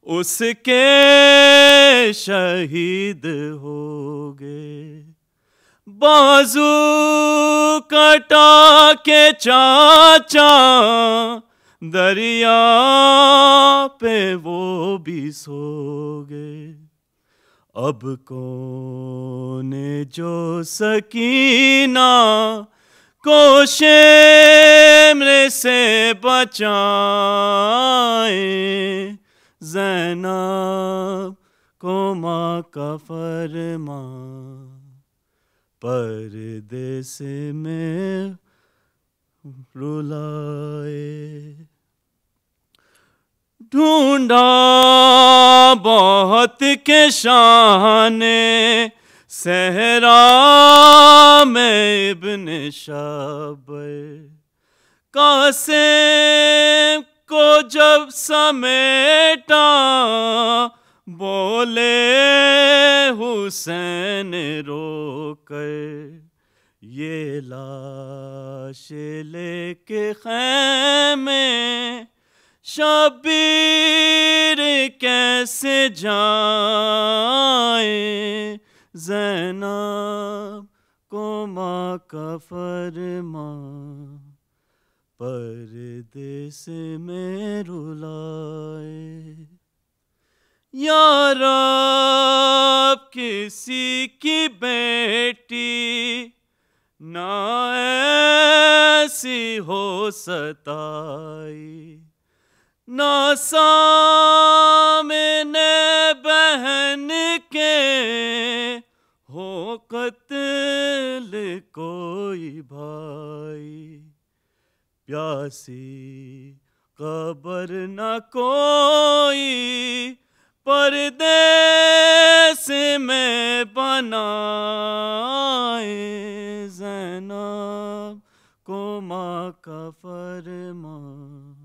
उसके शहीद हो गए। बाजू कटा के चाचा दरिया पे वो भी सो गए। अब कौन जो सकीना को शेमरे से बचाए, ज़ैनब को माँ का फरमान परदेसे में रुलाए। ढूंढा बहुत के शाने सहरा में इब्ने शाबर, कासिम को जब समेटा बोले हुसैन रोकर, ये लाश लेके खैमे शबीर कैसे जाए, ज़ैनब को माँ का फरमान परदेसे में रुलाए। या रब किसी की बेटी ना ऐसी हो सताई, ना सामने बहन के हो कत्ल कोई भाई, प्यासी कब्र न कोई परदेस में बनाए, ज़ैनब को माँ का फरमान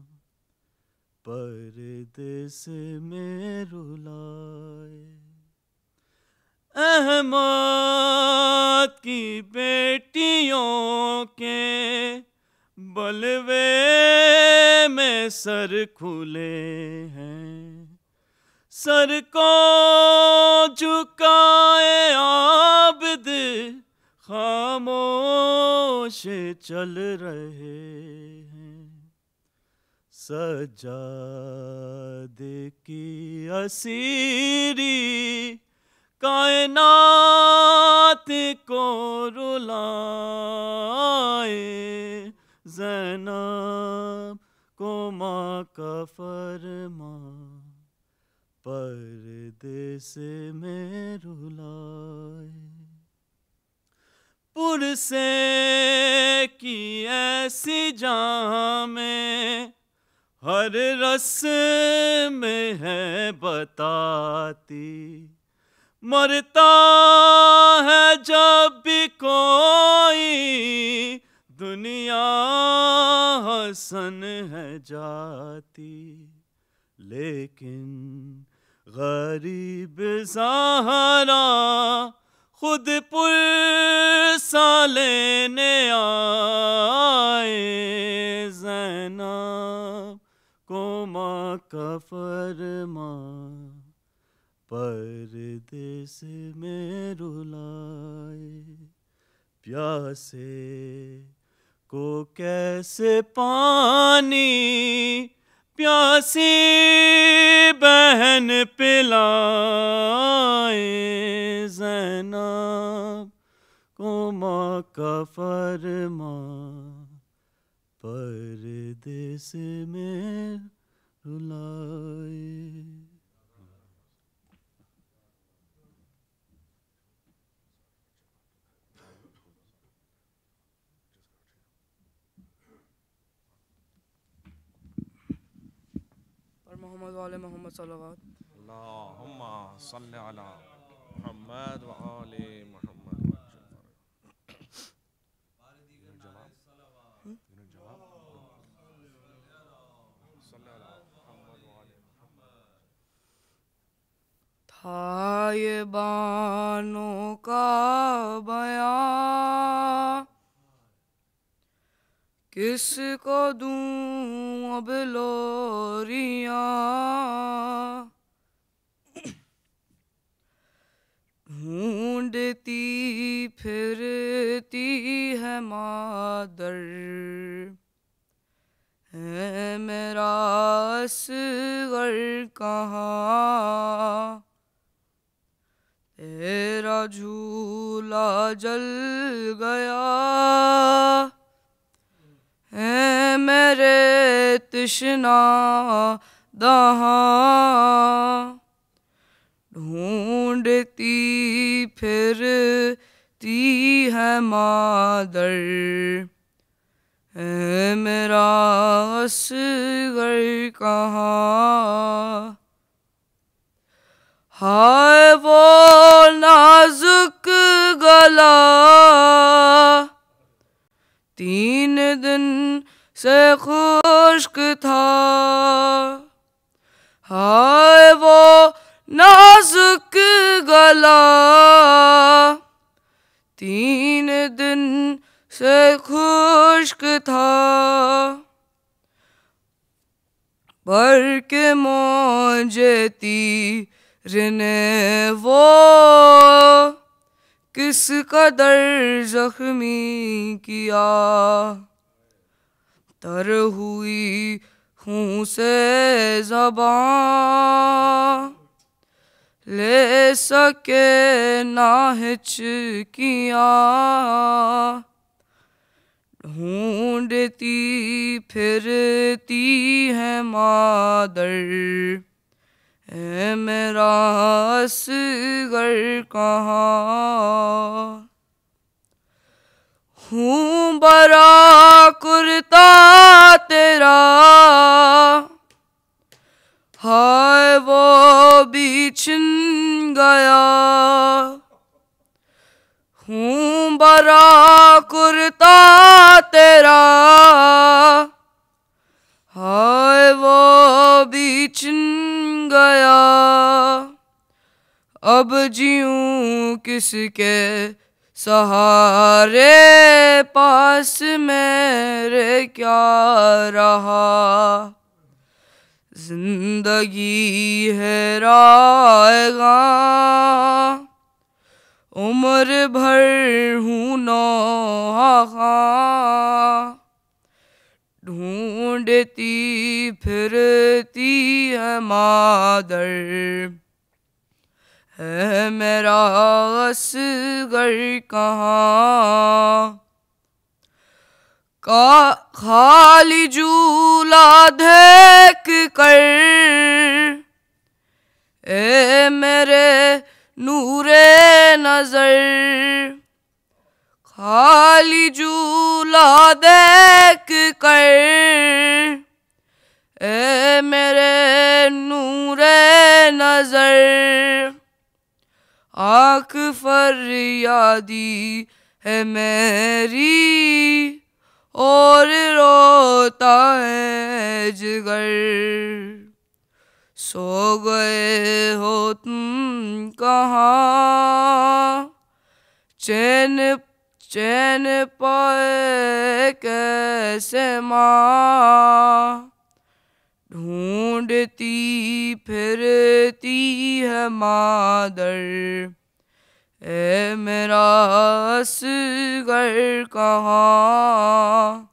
परदेस में रुलाए। अहमद की बेटियों के बलवे में सर खुले हैं, सर को झुकाए आबिद खामोश चल रहे हैं। सज्जाद की असीरी कायनात को रुलाए, ज़ैनब को माँ का फरमान परदेसे में रुलाए। पुरसे की ऐसी जहाँ में हर रस्म है बताती, मरता है जब भी कोई दुनिया हसन है जाती, लेकिन गरीब ज़हरा खुद पुरसा लेने आए, ज़ैनब को माँ का फरमान परदेस में रुलाए। प्यासे को कैसे पानी प्यासी बहन पिलाए, ज़ैनब को माँ का फरमान परदेस में रुलाए। मोहम्मद वाले मोहम्मद सल्लल्लाहु अल्लाहुम्मा सल्ली अला मुहम्मद व आले मुहम्मद। था ये बानों का बयां, किसको दूं अब लोरियां, असगर कहाँ, तेरा झूला जल गया है मेरे तृष्णा दहाँ, ढूंढती फिरती है मादर है मेरा असगर कहाँ। हाय वो नाजुक गला 3 दिन से खुश्क था, हाय वो नाजुक गला 3 दिन से खुश्क था, पर के मौजे तीरने वो किस कदर जख्मी किया, तर हुई हूँ से ज़बां ले सके ना हिचकियाँ, ढूंढती फिरती है मादर है मेरा असगर कहाँ। हूँ बरा कुर्ता तेरा हाय वो भी छिन गया, हूँ बरा कुर्ता तेरा हाय वो भी छिन गया, अब जीऊँ किसके सहारे पास मेरे क्या रहा, जिंदगी है रायगा उम्र भर हूँ नौहा, ढूंढती फिरती है मादर है मेरा असगर कहाँ। का खाली झूला देख कर ए मेरे नूरे नजर, खाली झूला देख कर ए मेरे नूरे नजर, आँख फरियादी है मेरी और रोता है जिगर, सो गए हो तुम कहाँ, चैन चैन पाए कैसे माँ, ढूंढती फिरती है मादर ए मेरा असगर कहाँ।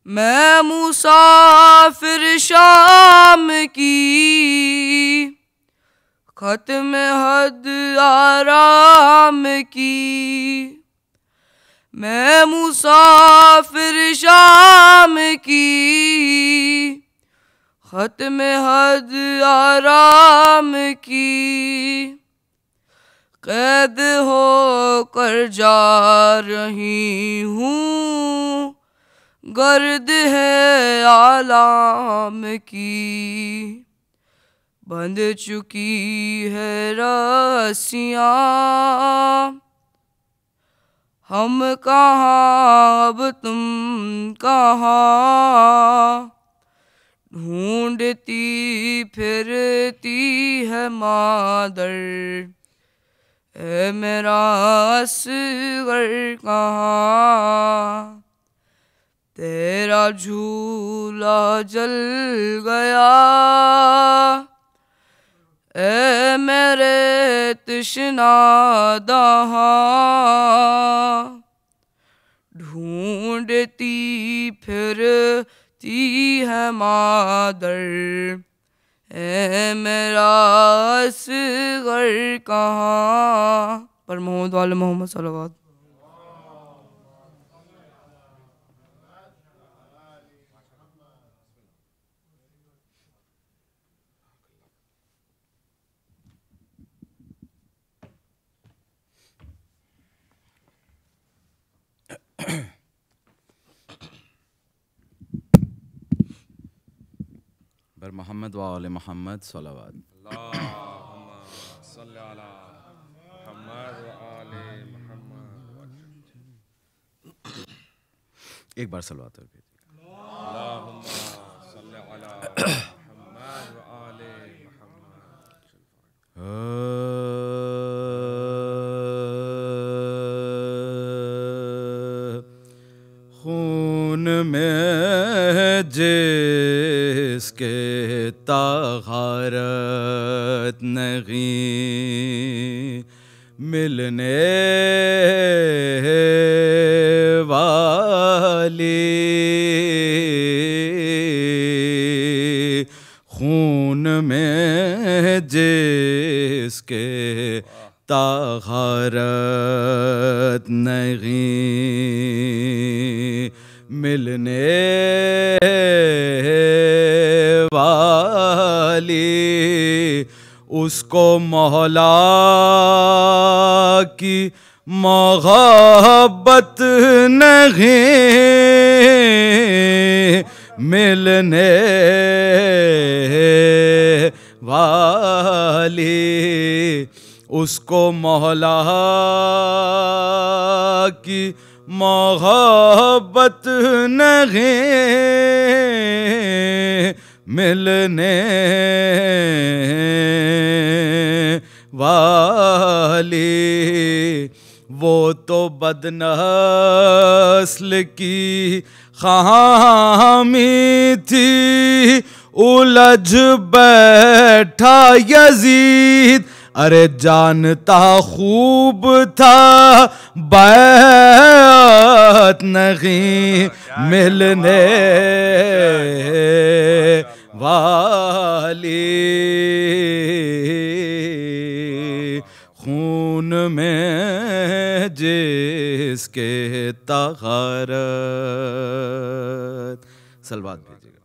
मैं मुसाफिर शाम की खत्म हद आराम की, मैं मुसाफिर शाम की खत्म हद आराम की, कैद हो कर जा रही हूँ गर्द है आलाम की, बंध चुकी है रस्सियाँ हम कहाँ अब तुम कहाँ, ढूंढती फिरती है मादर ए मेरा असगर कहाँ। तेरा झूला जल गया ए मेरे तृष्णा दहाँ, ढूंढती फिरती है मादर, ए मेरा असगर कहाँ। पर मोहम्मद वाले मोहम्मद सल्लल्लाहु। बर मोहम्मद वाले मोहम्मद सल्लल्लाहु। अल्लाहुम्मा सल्ली अला मुहम्मद व आले मुहम्मद। एक बार सलवात और भेजिए। अल्लाहुम्मा सल्ली अला मुहम्मद व आले मुहम्मद। खून में जिसके तहारत नहीं, मिलने वाली, खून में जिसके तहारत नहीं, मिलने वाली, उसको मौला की मोहब्बत नहीं, मिलने वाली, उसको मौला की मोहब्बत नहीं, मिलने वाली, वो तो बदनस्ल की खामी थी, उलझ बैठा यजीद, अरे जानता खूब था बैत नहीं, मिलने वाली, खून में जिसके तहारत। सलवात भेजिएगा।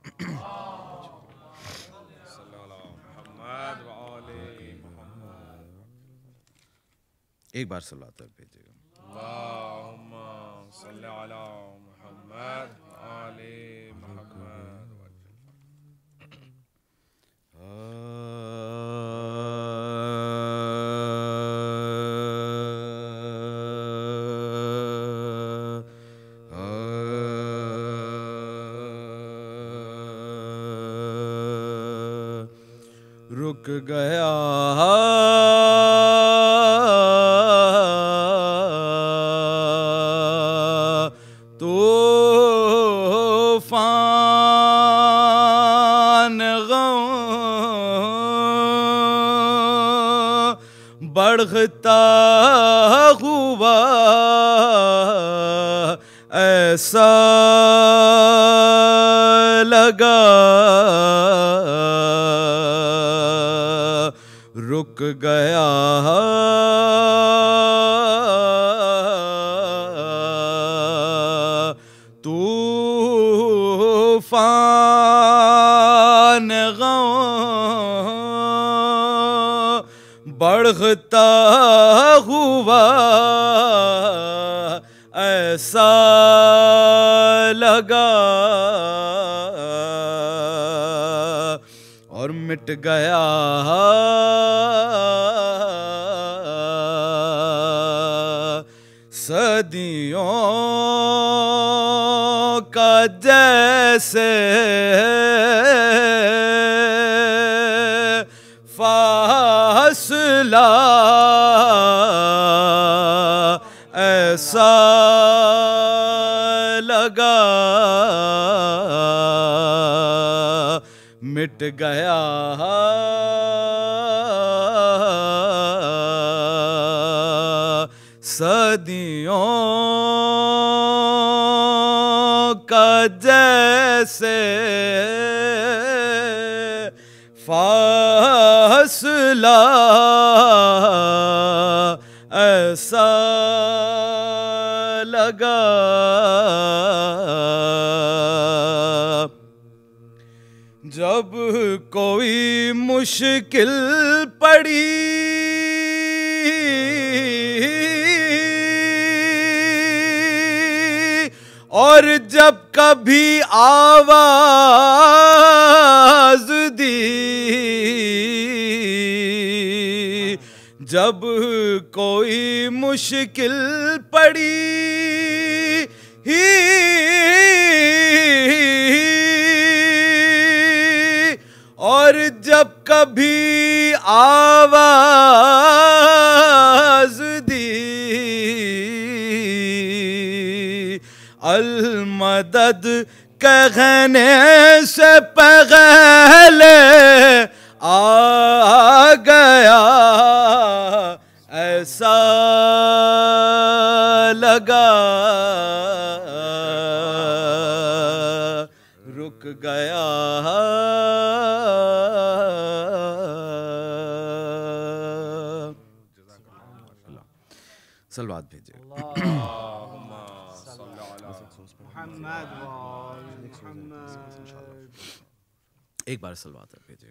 एक बार सलवात और भेजिएगा। अल्लाहुम्मा सल्ली अला मुहम्मद व आले मुहम्मद। रुक गया तूफान गम, बढ़ता हुआ ऐसा लगा, रुक गया तूफान गम, बढ़ता हुआ ऐसा लगा, और मिट गया सदियों का जैसे फासला, ऐसा लगा, मिट गया सदियों का जैसे फासला ऐसा लगा जब कोई मुश्किल पड़ी और जब कभी आवाज दी, जब कोई मुश्किल पड़ी और जब कभी आवाज दी, अल मदद कहने से पहले आ गया ऐसा लगा, रुक गया सलवात भेजिए। एक बार सलवात भेजिए।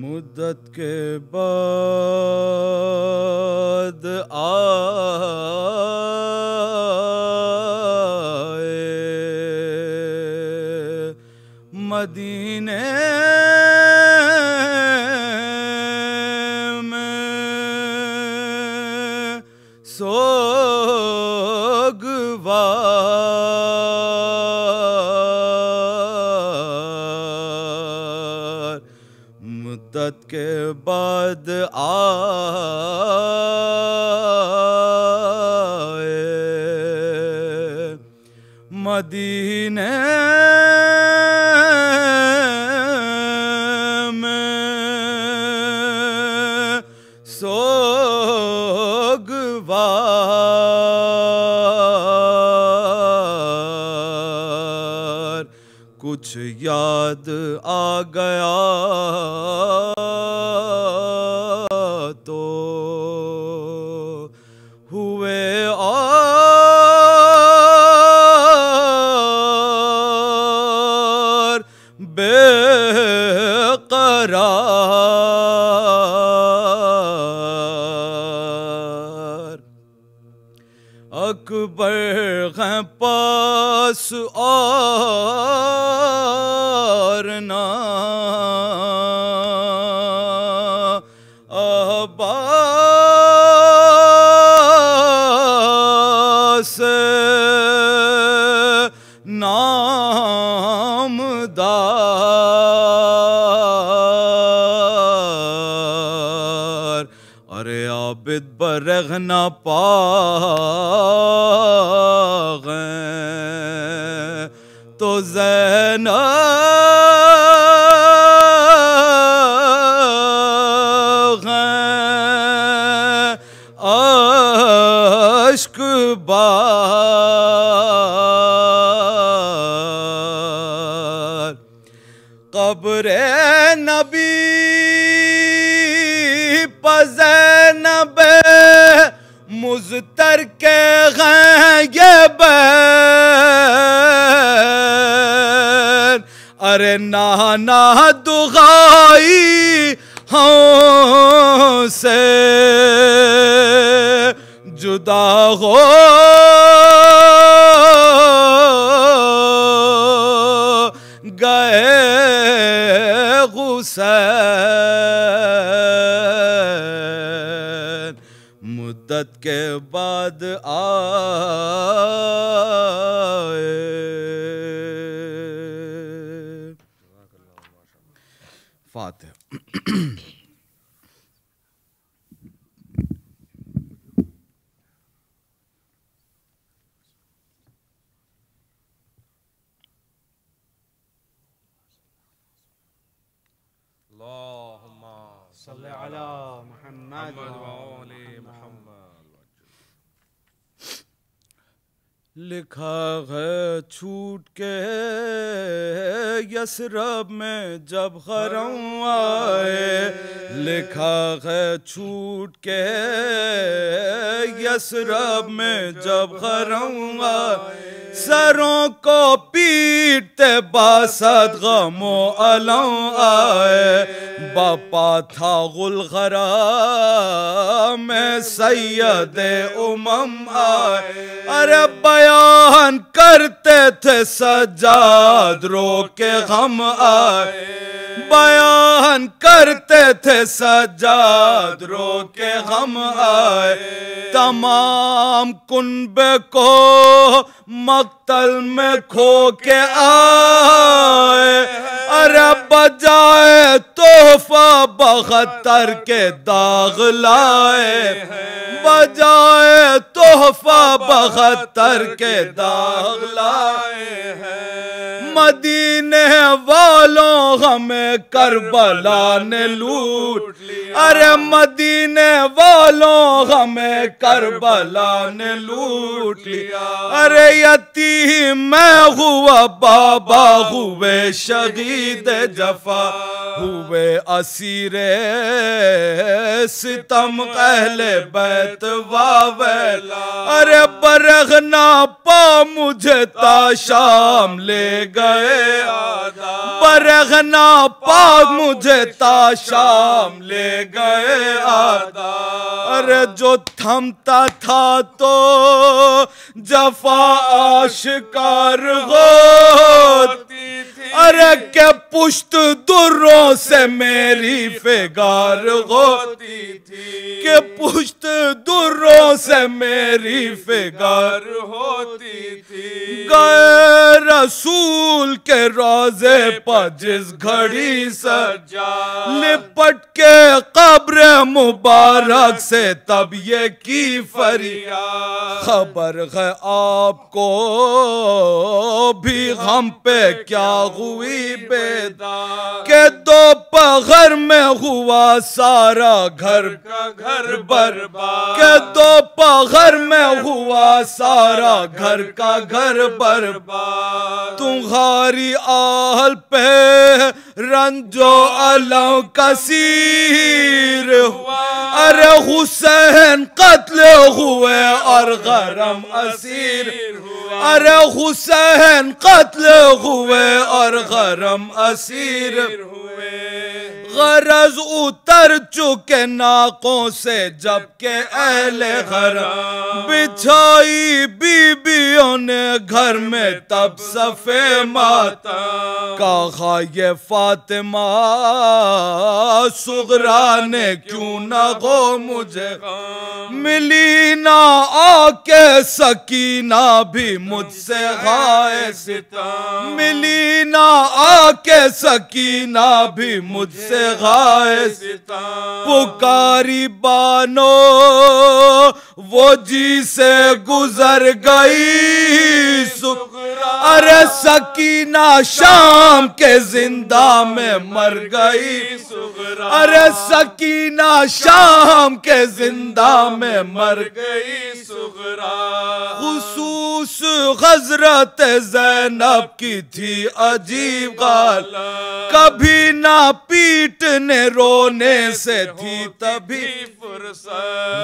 मुद्दत के बाद आए मदीने में सोगवार, मुद्दत के बाद आए मदीने में सोगवार, कुछ याद आ गया तो हुए और बेकरार, अकबर हैं पास और ना अब्बास नामदार, अरे आबिद बरगना पागै तो ज़ैनब अश्क बार, कब्रे नबी पज़ैनबे मुज़तर के हैं ये बैन, अरे नाना दुगाई हमसे जुदा हो गए हुसैन, मुद्दत के बाद आए। फातिहा। सल्ले अला मुहम्मद व आले मुहम्मद। लिखा है छूट के यसरब में जब खरम आए, लिखा है छूट के यसरब में जब खरम आए, सरों को पीटते बासत गमो अलम आए, बापा था गुलगरा में सैयद उमम आए, अरे बयान करते थे सज्जाद रो के हम आए, बयान करते थे सज्जाद रो के हम आए, तमाम कुनबे को मक्तल में खो के आए, अरे बजाए तोहफा 72 के दाग लाए, बजाए तोहफा 72 के दाग लाए हैं, मदीने वालों हमें करबला ने लूट, अरे मदीने वालों हमें करबला ने लूट लिया, अरे यतीम मैं हुआ बाबा हुए शहीद जफा, हुए असीरे सितम अहले बैत वावेला, अरे बरगना पा मुझे ता शाम ले गए आदा, बरगना पा मुझे ता शाम ले गए आदा, अरे जो थमता था तो जफा आशिकार होती थी, अरे के पुश्त दुर्रों से मेरी फिगार होती थी, के पुश्त दुर्रों से मेरी फिगार होती थी, गए रसूल के रोजे पर जिस घड़ी सजा, लिपट के कब्र मुबारक से तब ये की फरियाद, खबर है आपको भी हम पे क्या हुई बेदा, के दोपहर में हुआ सारा घर का घर बर्बाद, के दोपहर में हुआ सारा घर का घर बर्बाद, तुम्हारी आहल पे रंजो अलम कसीर हुआ, अरे हुसैन कत्ल हुए और गरम असीर हुआ, अरे हुसैन कत्ल हुए और गरम असीर हुए, गरज उतर चुके नाकों से जबकि अहले घर, बिछाई बीबियों ने घर में तब सफे माता, कहा ये फातिमा सुगरा ने क्यों ना गो मुझे, मिली ना आके सकीना भी मुझसे गाए सितम, मिली ना आके सकीना भी मुझसे गाए सितम, पुकारी बानो वो जी से गुजर गई सुगरा, अरे सकीना शाम के जिंदा में मर गई सुगरा, अरे सकीना शाम के जिंदा में मर गई सुगरा, खुसूस हजरत ज़ैनब की थी अजीब गाल, कभी ना पीटने रोने से थी तभी फुर्सत,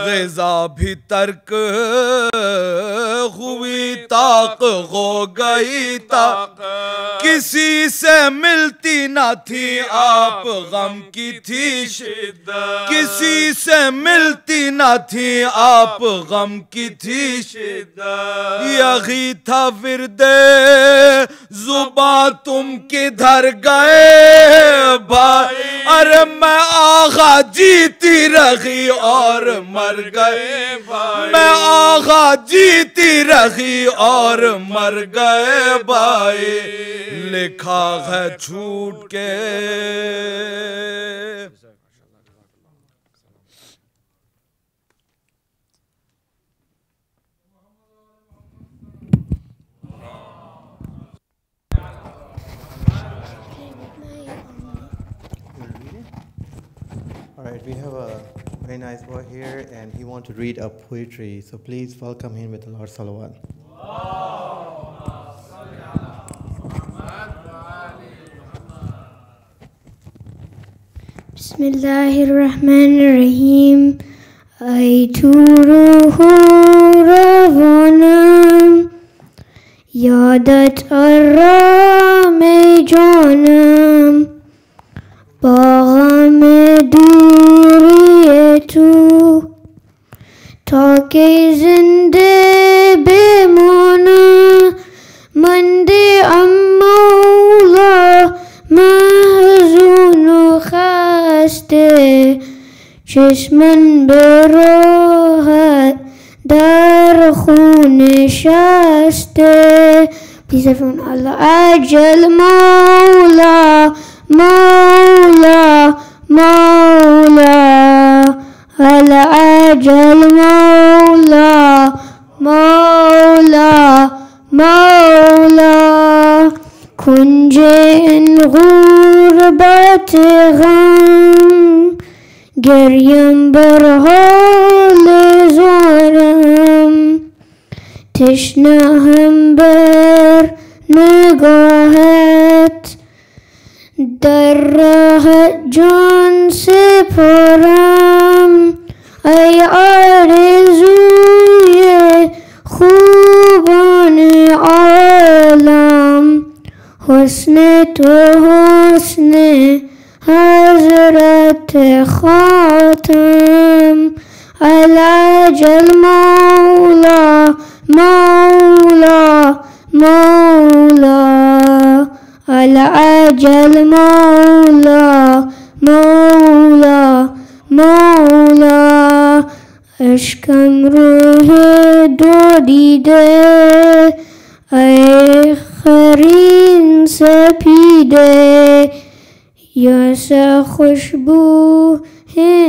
ग़िज़ा भी तर्क हुई ताक हो गई ताक, किसी से मिलती ना थी आप गम की थी शिद्दत, किसी से मिलती ना थी आप गम की थी शिद्दत, यही था विरदे जुबा तुम किधर गए भाई, अरे मैं आगा जीती रही और मर गए भाई, मैं आगा जीती रही और मर गए भाई, लिखा है छूट के All right. right, we have a very nice boy here, and he wants to read a poetry. So please welcome him with a lot of salawat. Bismillahirrahmanirrahim. Ay turuhu ravanam, yadat arra me janam, باغم دوری تو تا که زنده بمانم منده مولا محزون و خسته چشمن به راحت در خون شسته Please everyone Allah Ajal Moula Moula Moula Allah Ajal Moula Moula Moula Kunje in غربت غم گریم بر حال زارم تشنه هم بر نگاهت در راه جان سپارم ای آرزوی خوبان عالم حسن تو حسن حضرت خاتم العجل مولا مولا مولا العجل مولا مولا مولا اشکم روح دو دیده ای خرین سپیده یاس خوشبو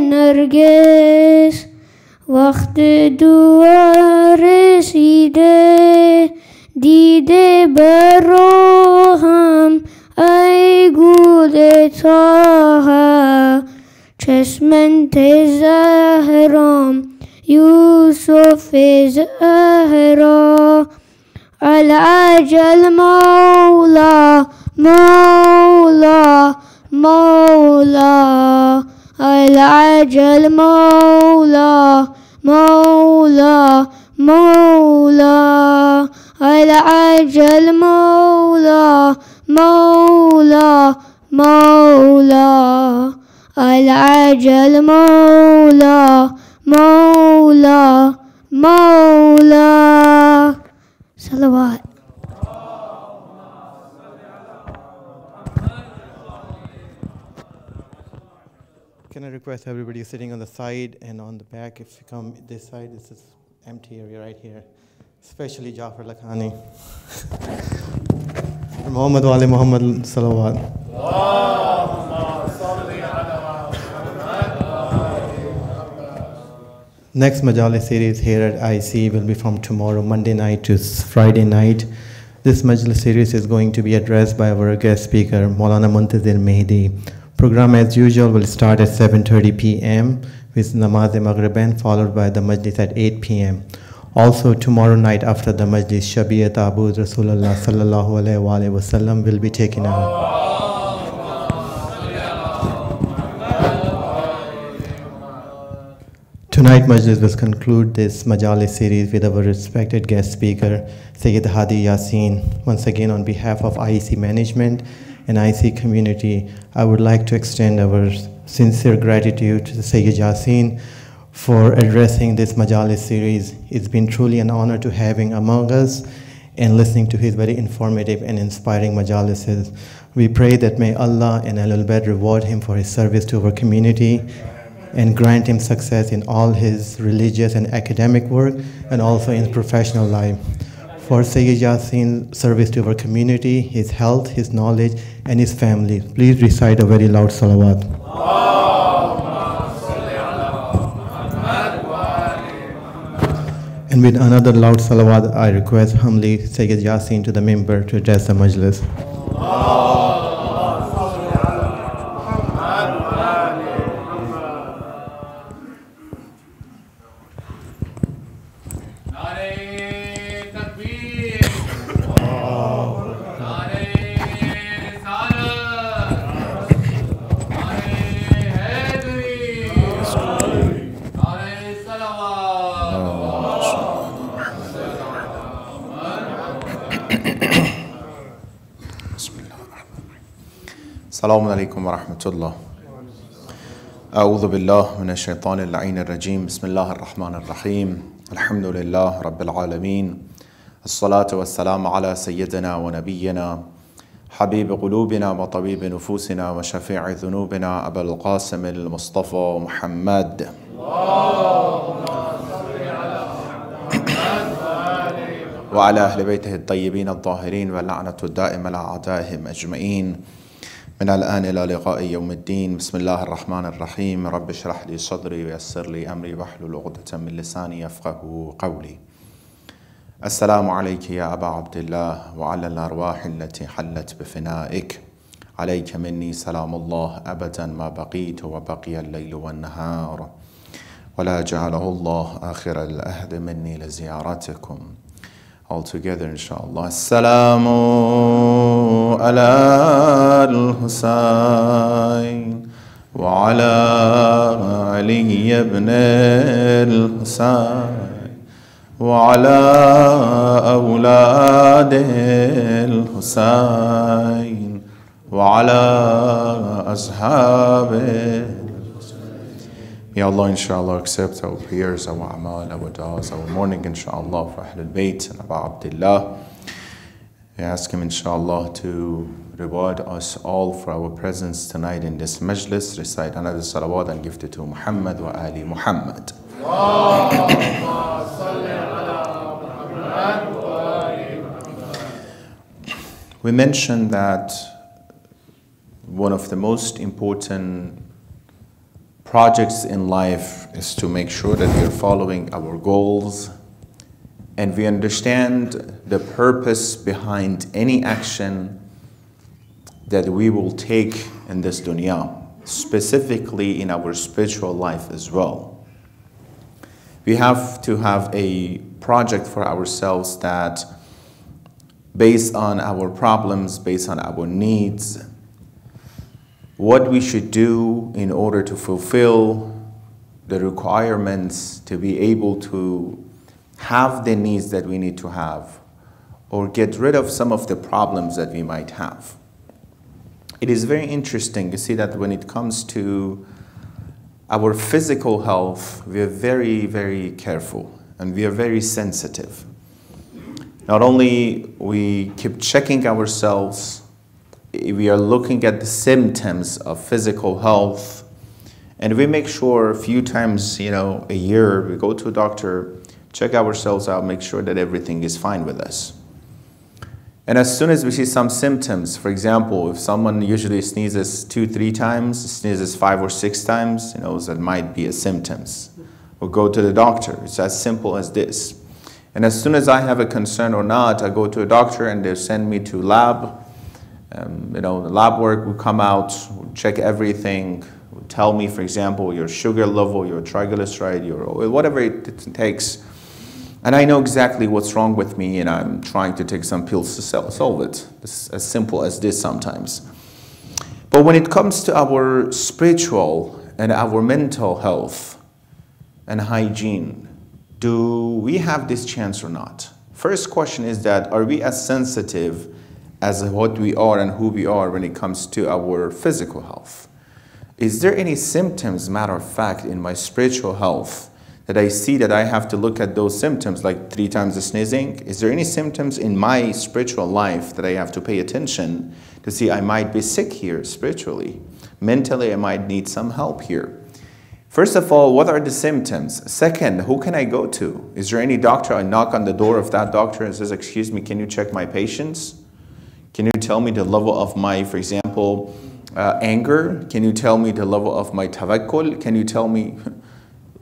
نرگس وقت دعا رسیده دیده براهم ای گل تاها چشمن زهرام یوسف زهرا العجل مولا مولا مولا العجل مولا مولا مولا العجل مولا مولا مولا العجل مولا مولا مولا صلوات Can I request everybody sitting on the side and on the back, if you come this side, this is empty area right here, especially Jafar Lakhani. Muhammad wa ali Muhammad salawat. Next Majalis series here at IEC will be from tomorrow, Monday night to Friday night. This Majalis series is going to be addressed by our guest speaker, Moulana Muntazir Mehdi. Program as usual will start at 7:30 p.m. with Namaz-e-Maghriban followed by the Majlis at 8 p.m. Also tomorrow night after the Majlis, Shabiya Ta'bud Rasulullah sallallahu alayhi wa sallam will be taken out. Tonight Majlis will conclude this Majalis series with our respected guest speaker, Seyed Hadi Yassin. Once again on behalf of IEC management and IEC community, I would like to extend our sincere gratitude to Seyed Yassin for addressing this Majalis series. It's been truly an honor to have him among us and listening to his very informative and inspiring Majalises. We pray that may Allah and Ahlul Bayt reward him for his service to our community and grant him success in all his religious and academic work and also in his professional life. For Sayyid Yassin's service to our community, his health, his knowledge, and his family, please recite a very loud salawat. And with another loud salawat, I request humbly Sayyid Yassin to the member to address the Majlis. السلام عليكم ورحمة الله. أعوذ بالله من الشيطان اللعين الرجيم. بسم الله الرحمن الرحيم. الحمد لله رب العالمين. الصلاة والسلام على سيدنا ونبينا حبيب قلوبنا وطبيب نفوسنا وشفيع ذنوبنا أبا القاسم المصطفى محمد. وعلى أهل بيته الطيبين الطاهرين واللعنة الدائمة على أعدائهم أجمعين من الآن إلى لقاء يوم الدين. بسم الله الرحمن الرحيم. رب اشرح لي صدري ويسر لي أمري واحلل عقدة من لساني يفقه قولي. السلام عليك يا أبا عبد الله وعلى الأرواح التي حلت بفنائك. عليك مني سلام الله أبدا ما بقيت وبقي الليل والنهار، ولا جعله الله آخر الأهد مني لزيارتكم. All together inshallah. السلام على الحسين وعلى علي بن الحسين وعلى أولاد الحسين وعلى أصحابه. May Allah inshallah accept our prayers, our amal, our du'as, our mourning inshallah for Ahlul Bayt and Abu Abdullah. We ask him inshallah to reward us all for our presence tonight in this Majalis. Recite another salawat and gift it to Muhammad wa Ali Muhammad. We mentioned that one of the most important projects in life is to make sure that we are following our goals and we understand the purpose behind any action that we will take in this dunya, specifically in our spiritual life as well. We have to have a project for ourselves that, based on our problems, based on our needs, what we should do in order to fulfill the requirements to be able to have the needs that we need to have, or get rid of some of the problems that we might have. It is very interesting to see that when it comes to our physical health, we are very, very careful and we are very sensitive. Not only we keep checking ourselves, we are looking at the symptoms of physical health, and we make sure a few times, a year, we go to a doctor, check ourselves out, make sure that everything is fine with us. And as soon as we see some symptoms, for example, if someone usually sneezes 2-3 times, sneezes 5 or 6 times, that might be a symptoms. We'll go to the doctor. It's as simple as this. And as soon as I have a concern or not, I go to a doctor and they send me to lab. The lab work will come out, will check everything, will tell me, for example, your sugar level, your triglyceride, your oil, whatever it takes. And I know exactly what's wrong with me, and I'm trying to take some pills to solve it. It's as simple as this sometimes. But when it comes to our spiritual and our mental health and hygiene, do we have this chance or not? First question is that, are we as sensitive as what we are and who we are when it comes to our physical health? Is there any symptoms, matter of fact, in my spiritual health that I see that I have to look at those symptoms, like 3 times the sneezing? Is there any symptoms in my spiritual life that I have to pay attention to see I might be sick here spiritually? Mentally, I might need some help here. First of all, what are the symptoms? Second, who can I go to? Is there any doctor? I knock on the door of that doctor and says, excuse me, can you check my patients? Can you tell me the level of my, for example, anger? Can you tell me the level of my tawakkul? Can you tell me,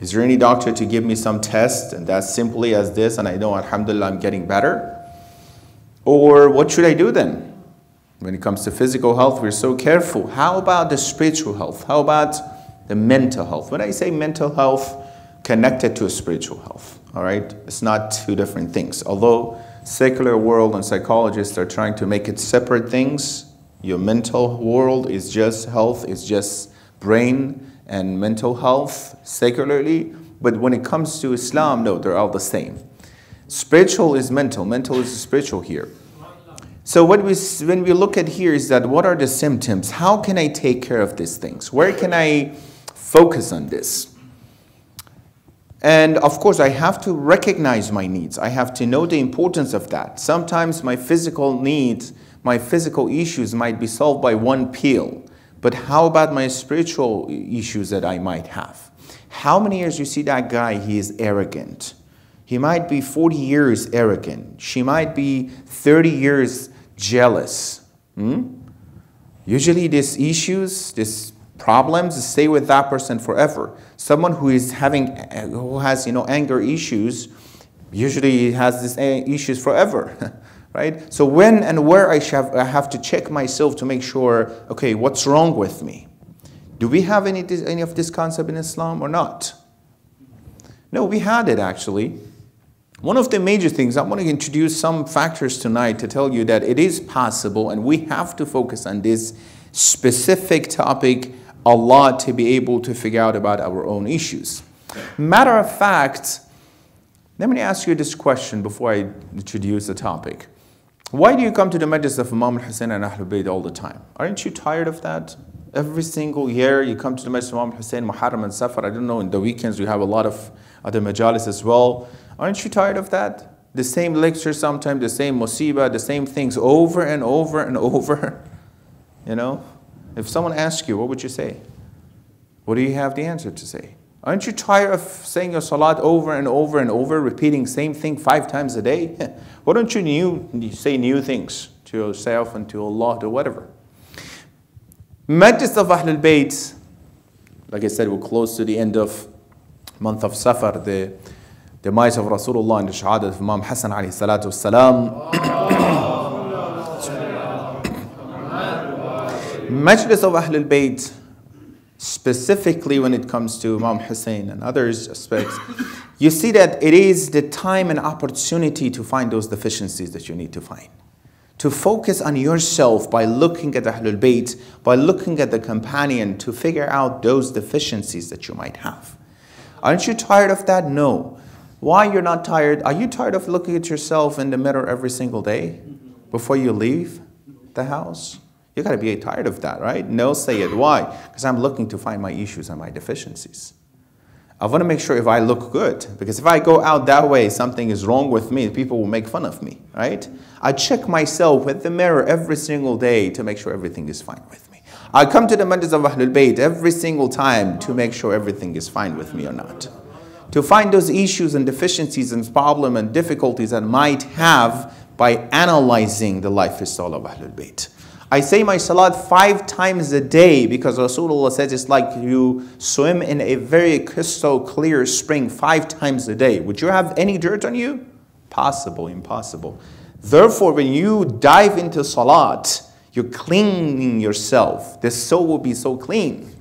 is there any doctor to give me some test and that's simply as this and I know alhamdulillah I'm getting better? Or what should I do then? When it comes to physical health, we're so careful. How about the spiritual health? How about the mental health? When I say mental health, connected to spiritual health, all right? It's not two different things. Although secular world and psychologists are trying to make it separate things. Your mental world is just health, is just brain and mental health secularly. But when it comes to Islam, no, they're all the same. Spiritual is mental, mental is spiritual here. So when we look at here is that what are the symptoms? How can I take care of these things? Where can I focus on this? And of course, I have to recognize my needs. I have to know the importance of that. Sometimes my physical needs, my physical issues might be solved by one pill. But how about my spiritual issues that I might have? How many years you see that guy, he is arrogant. He might be 40 years arrogant. She might be 30 years jealous. Usually these issues, these problems stay with that person forever. Someone who has anger issues, usually has these issues forever. Right? So when and where I have to check myself to make sure, okay, what's wrong with me? Do we have any of this concept in Islam or not? No, we had it actually. One of the major things, I want to introduce some factors tonight to tell you that it is possible and we have to focus on this specific topic a lot to be able to figure out about our own issues. Matter of fact, let me ask you this question before I introduce the topic. Why do you come to the Majalis of Imam Hussein and Ahlul Bayt all the time? Aren't you tired of that? Every single year you come to the Majalis of Imam Hussein, Muharram and Safar. I don't know, in the weekends we have a lot of other Majalis as well. Aren't you tired of that? The same lecture sometimes, the same musibah, the same things over and over and over. You know? If someone asks you, what would you say? What do you have the answer to say? Aren't you tired of saying your salat over and over and over, repeating same thing 5 times a day? Why don't you say new things to yourself and to Allah or whatever? Majalis of Ahlul Bayt, like I said, we're close to the end of month of Safar, the demise of Rasulullah and the Shahadat of Imam Hassan alayhi salatu wassalam. Majlis of Ahlul Bayt, specifically when it comes to Imam Hussein and others aspects, you see that it is the time and opportunity to find those deficiencies that you need to find. To focus on yourself by looking at Ahlul Bayt, by looking at the companion, to figure out those deficiencies that you might have. Aren't you tired of that? No. Why you're not tired? Are you tired of looking at yourself in the mirror every single day before you leave the house? You got to be tired of that, right? No, Seyed. Why? Because I'm looking to find my issues and my deficiencies. I want to make sure if I look good, because if I go out that way, something is wrong with me, people will make fun of me, right? I check myself with the mirror every single day to make sure everything is fine with me. I come to the Majalis of Ahlul Bayt every single time to make sure everything is fine with me or not. To find those issues and deficiencies and problems and difficulties that I might have by analyzing the lifestyle of Ahlul Bayt. I say my salat 5 times a day because Rasulullah says it's like you swim in a very crystal clear spring 5 times a day. Would you have any dirt on you? Possible, impossible. Therefore, when you dive into salat, you're cleaning yourself. The soul will be so clean.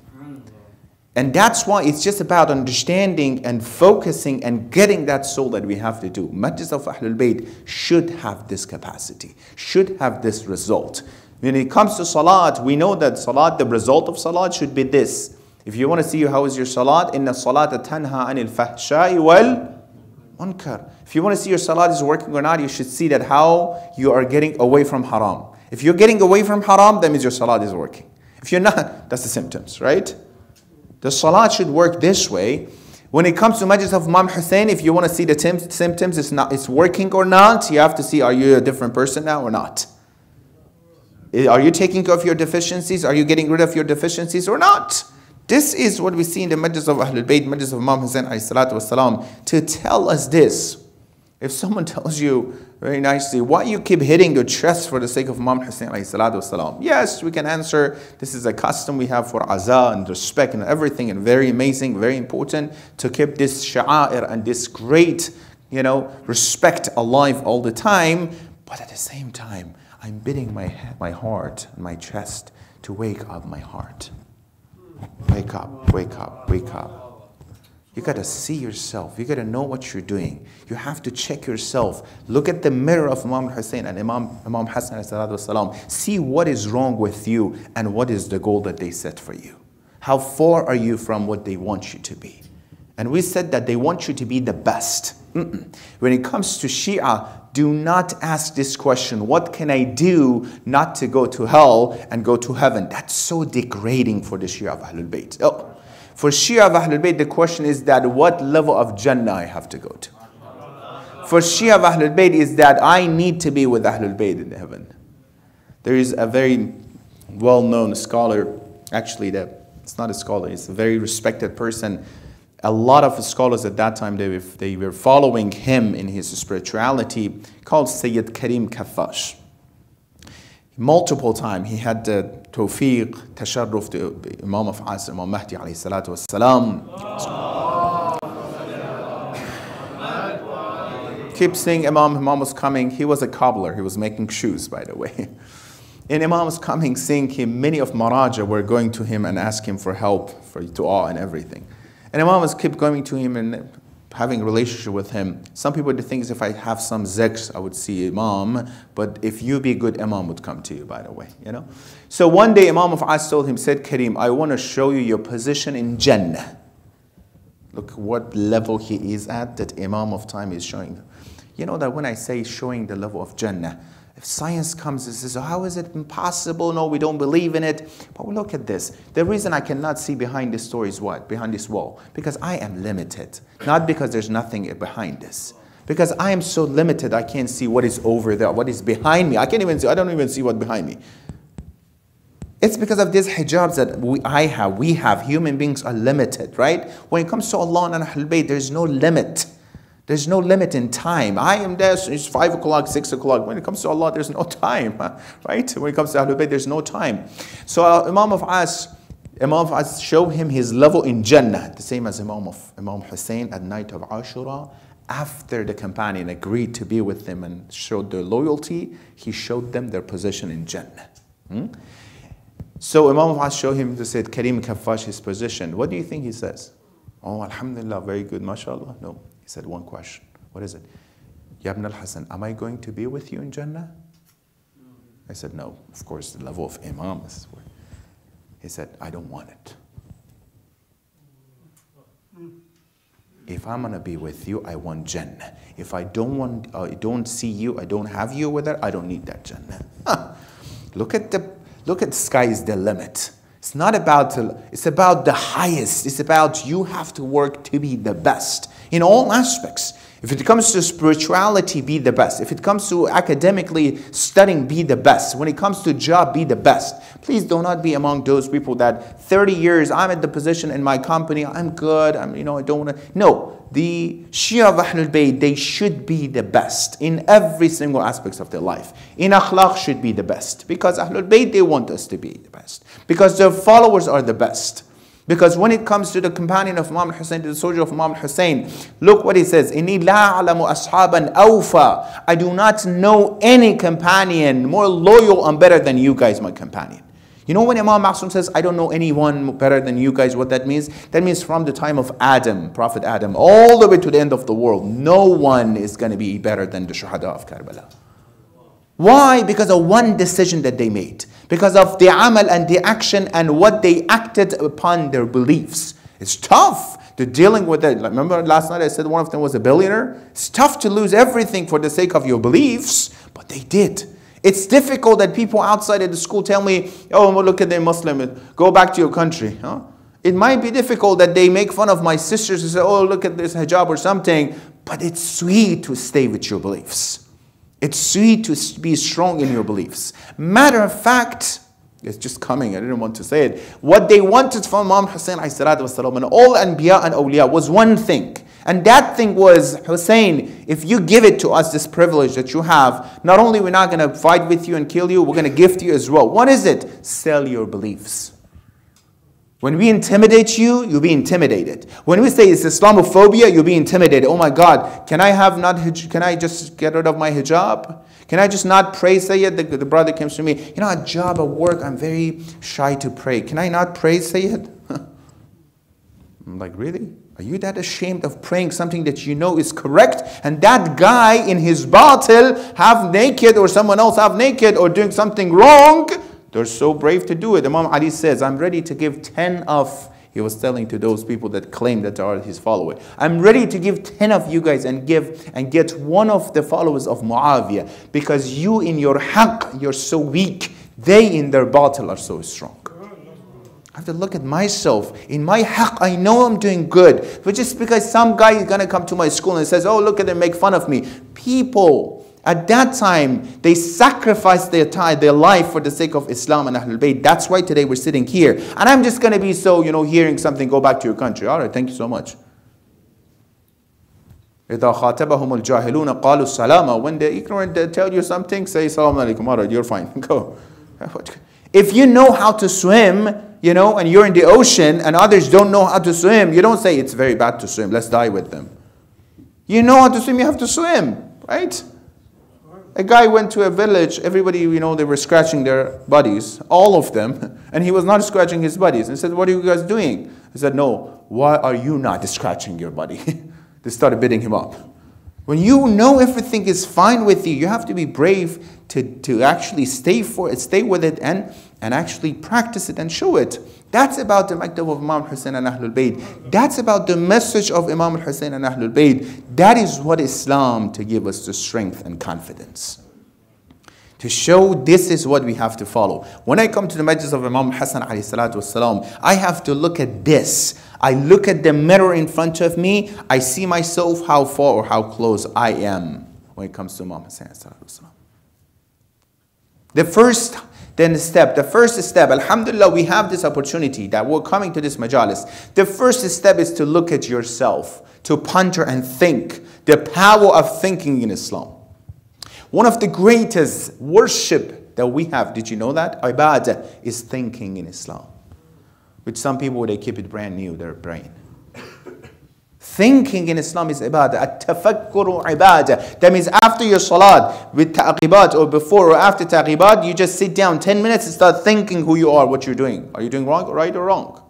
And that's why it's just about understanding and focusing and getting that soul that we have to do. Majlis of Ahlul Bayt should have this capacity, should have this result. When it comes to salat, we know that salat, the result of salat should be this. If you want to see how is your salat, inna salata tanha anil fahsha'i wal munkar. If you want to see your salat is working or not, you should see that how you are getting away from haram. If you're getting away from haram, that means your salat is working. If you're not, that's the symptoms, right? The salat should work this way. When it comes to Majlis of Imam Hussein, if you want to see the symptoms, it's working or not, you have to see, are you a different person now or not? Are you taking care of your deficiencies? Are you getting rid of your deficiencies or not? This is what we see in the Majlis of Ahlul Bayt, Majlis of Imam Hussein ﷺ, to tell us this. If someone tells you very nicely, why you keep hitting your chest for the sake of Imam Hussein ﷺ? Yes, we can answer, this is a custom we have for azah and respect and everything, and very amazing, very important to keep this sha'air and this great, respect alive all the time. But at the same time, I'm bidding my heart and my chest to wake up my heart. Wake up, wake up, wake up. You got to see yourself. You got to know what you're doing. You have to check yourself. Look at the mirror of Imam Hussein and Imam Hassan ﷺ. See what is wrong with you and what is the goal that they set for you. How far are you from what they want you to be? And we said that they want you to be the best. When it comes to Shia, Do not ask this question, what can I do not to go to hell and go to heaven? That's so degrading for the Shia of Ahlul Bayt. Oh, for Shia of Ahlul Bayt, the question is that what level of Jannah I have to go to. For Shia of Ahlul Bayt is that I need to be with Ahlul Bayt in heaven. There is a very well-known scholar, actually it's not a scholar, it's a very respected person. A lot of scholars at that time, they were following him in his spirituality, called Seyed Karim Kafash. Multiple times he had the tawfiq, tasharruf to Imam of Asr, Imam Mahdi alayhi salatu wassalam. Keep saying Imam was coming. He was a cobbler. He was making shoes, by the way. And Imam was coming, seeing him. Many of Maraja were going to him and asking him for help, for dua and everything. And Imam was keep going to him and having a relationship with him. Some people would think if I have some zikrs, I would see Imam. But if you be good, Imam would come to you, by the way. You know. So one day Imam of As told him, said, Karim, I want to show you your position in Jannah. Look what level he is at, that Imam of time is showing. You know that when I say showing the level of Jannah, if science comes and says, how is it impossible? No, we don't believe in it. But look at this. The reason I cannot see behind this story is what? Behind this wall. Because I am limited. Not because there's nothing behind this. Because I am so limited, I can't see what is over there, what is behind me. I can't even see, I don't even see what's behind me. It's because of these hijabs that we have. Human beings are limited, right? When it comes to Allah and Ahlul Bayt, there's no limit. There's no limit in time. I am there, it's 5 o'clock, 6 o'clock. When it comes to Allah, there's no time, right? When it comes to Ahlul Bayt, there's no time. So Imam of As showed him his level in Jannah, the same as Imam Hussein at night of Ashura. After the companion agreed to be with him and showed their loyalty, he showed them their position in Jannah. So Imam of As showed him, to say, Karim Kafash, his position. What do you think he says? Oh, alhamdulillah, very good, mashallah. No. He said one question. What is it? Ya Ibn al-Hasan, am I going to be with you in Jannah? I said, no. Of course, the level of Imam is where. He said, I don't want it. If I'm going to be with you, I want Jannah. If I don't see you, I don't have you with it, I don't need that Jannah. Look at the sky is the limit. It's not about, it's about the highest. It's about you have to work to be the best in all aspects. If it comes to spirituality, be the best. If it comes to academically studying, be the best. When it comes to job, be the best. Please do not be among those people that 30 years, I'm at the position in my company, I'm good, I don't want to. No, the Shia of Ahlul Bayt, they should be the best in every single aspect of their life. In akhlaq should be the best. Because Ahlul Bayt, they want us to be the best. Because their followers are the best. Because when it comes to the companion of Imam Hussein, to the soldier of Imam Hussein, look what he says. Inni la a'lamu ashaban awfa. I do not know any companion more loyal and better than you guys, my companion. You know when Imam Ma'asum says, I don't know anyone better than you guys, what that means? That means from the time of Adam, Prophet Adam, all the way to the end of the world, no one is going to be better than the Shuhada of Karbala. Why? Because of one decision that they made. Because of the amal and the action and what they acted upon their beliefs. It's tough to dealing with it. Remember last night I said one of them was a billionaire? It's tough to lose everything for the sake of your beliefs, but they did. It's difficult that people outside of the school tell me, oh, well, look at the Muslim, go back to your country. Huh? It might be difficult that they make fun of my sisters and say, oh, look at this hijab or something, but it's sweet to stay with your beliefs. It's sweet to be strong in your beliefs. Matter of fact, it's just coming, I didn't want to say it. What they wanted from Imam Hussein والسلام, and all Anbiya and Awliya was one thing. And that thing was, Hussein, if you give it to us, this privilege that you have, not only we're not going to fight with you and kill you, we're going to gift you as well. What is it? Sell your beliefs. When we intimidate you, you'll be intimidated. When we say it's Islamophobia, you'll be intimidated. Oh my God, can I just get rid of my hijab? Can I just not pray? Sayyid, the brother comes to me, you know, at job, at work, I'm very shy to pray. Can I not pray, Sayyid? I'm like, really? Are you that ashamed of praying something that you know is correct? And that guy in his batil, half naked, or someone else half naked, or doing something wrong, they're so brave to do it. Imam Ali says, I'm ready to give 10 of He was telling to those people that claim that they are his followers, I'm ready to give 10 of you guys and get one of the followers of Muawiyah, because you in your haqq, you're so weak. They in their batil are so strong. I have to look at myself. In my haqq, I know I'm doing good. But just because some guy is going to come to my school and says, oh, look at them, make fun of me. People, at that time, they sacrificed their time, their life for the sake of Islam and Ahlul Bayt. That's why today we're sitting here. And I'm just going to be so, hearing something, go back to your country. All right, thank you so much. إِذَا خَاطَبَهُمُ الْجَاهِلُونَ قَالُوا السَّلَامَ. When the ignorant tell you something, say, Salaam alaikum. All right, you're fine. Go. If you know how to swim, and you're in the ocean and others don't know how to swim, you don't say it's very bad to swim, let's die with them. You know how to swim, you have to swim, right? A guy went to a village, everybody, they were scratching their bodies, all of them, and he was not scratching his bodies. And said, what are you guys doing? He said, no, why are you not scratching your body? They started beating him up. When you know everything is fine with you, you have to be brave to actually stay with it and actually practice it and show it. That's about the maktab of Imam Hussein and Ahlul Bayt. That's about the message of Imam Hussein and Ahlul Bayt. That is what Islam to give us the strength and confidence. To show this is what we have to follow. When I come to the Majalis of Imam Hassan alayhi salatu wasalam, I have to look at this. I look at the mirror in front of me. I see myself how far or how close I am when it comes to Imam Hassan alayhi salatu wasalam. The first step, alhamdulillah, we have this opportunity that we're coming to this majalis. The first step is to look at yourself, to ponder and think. The power of thinking in Islam. One of the greatest worship that we have, did you know that? Ibadah is thinking in Islam. Which some people, they keep it brand new, their brain. Thinking in Islam is ibadah. At-tafakkuru ibadah. That means after your salat, with taqibat or before or after taqibat, you just sit down 10 minutes and start thinking who you are, what you're doing. Are you doing wrong, right or wrong?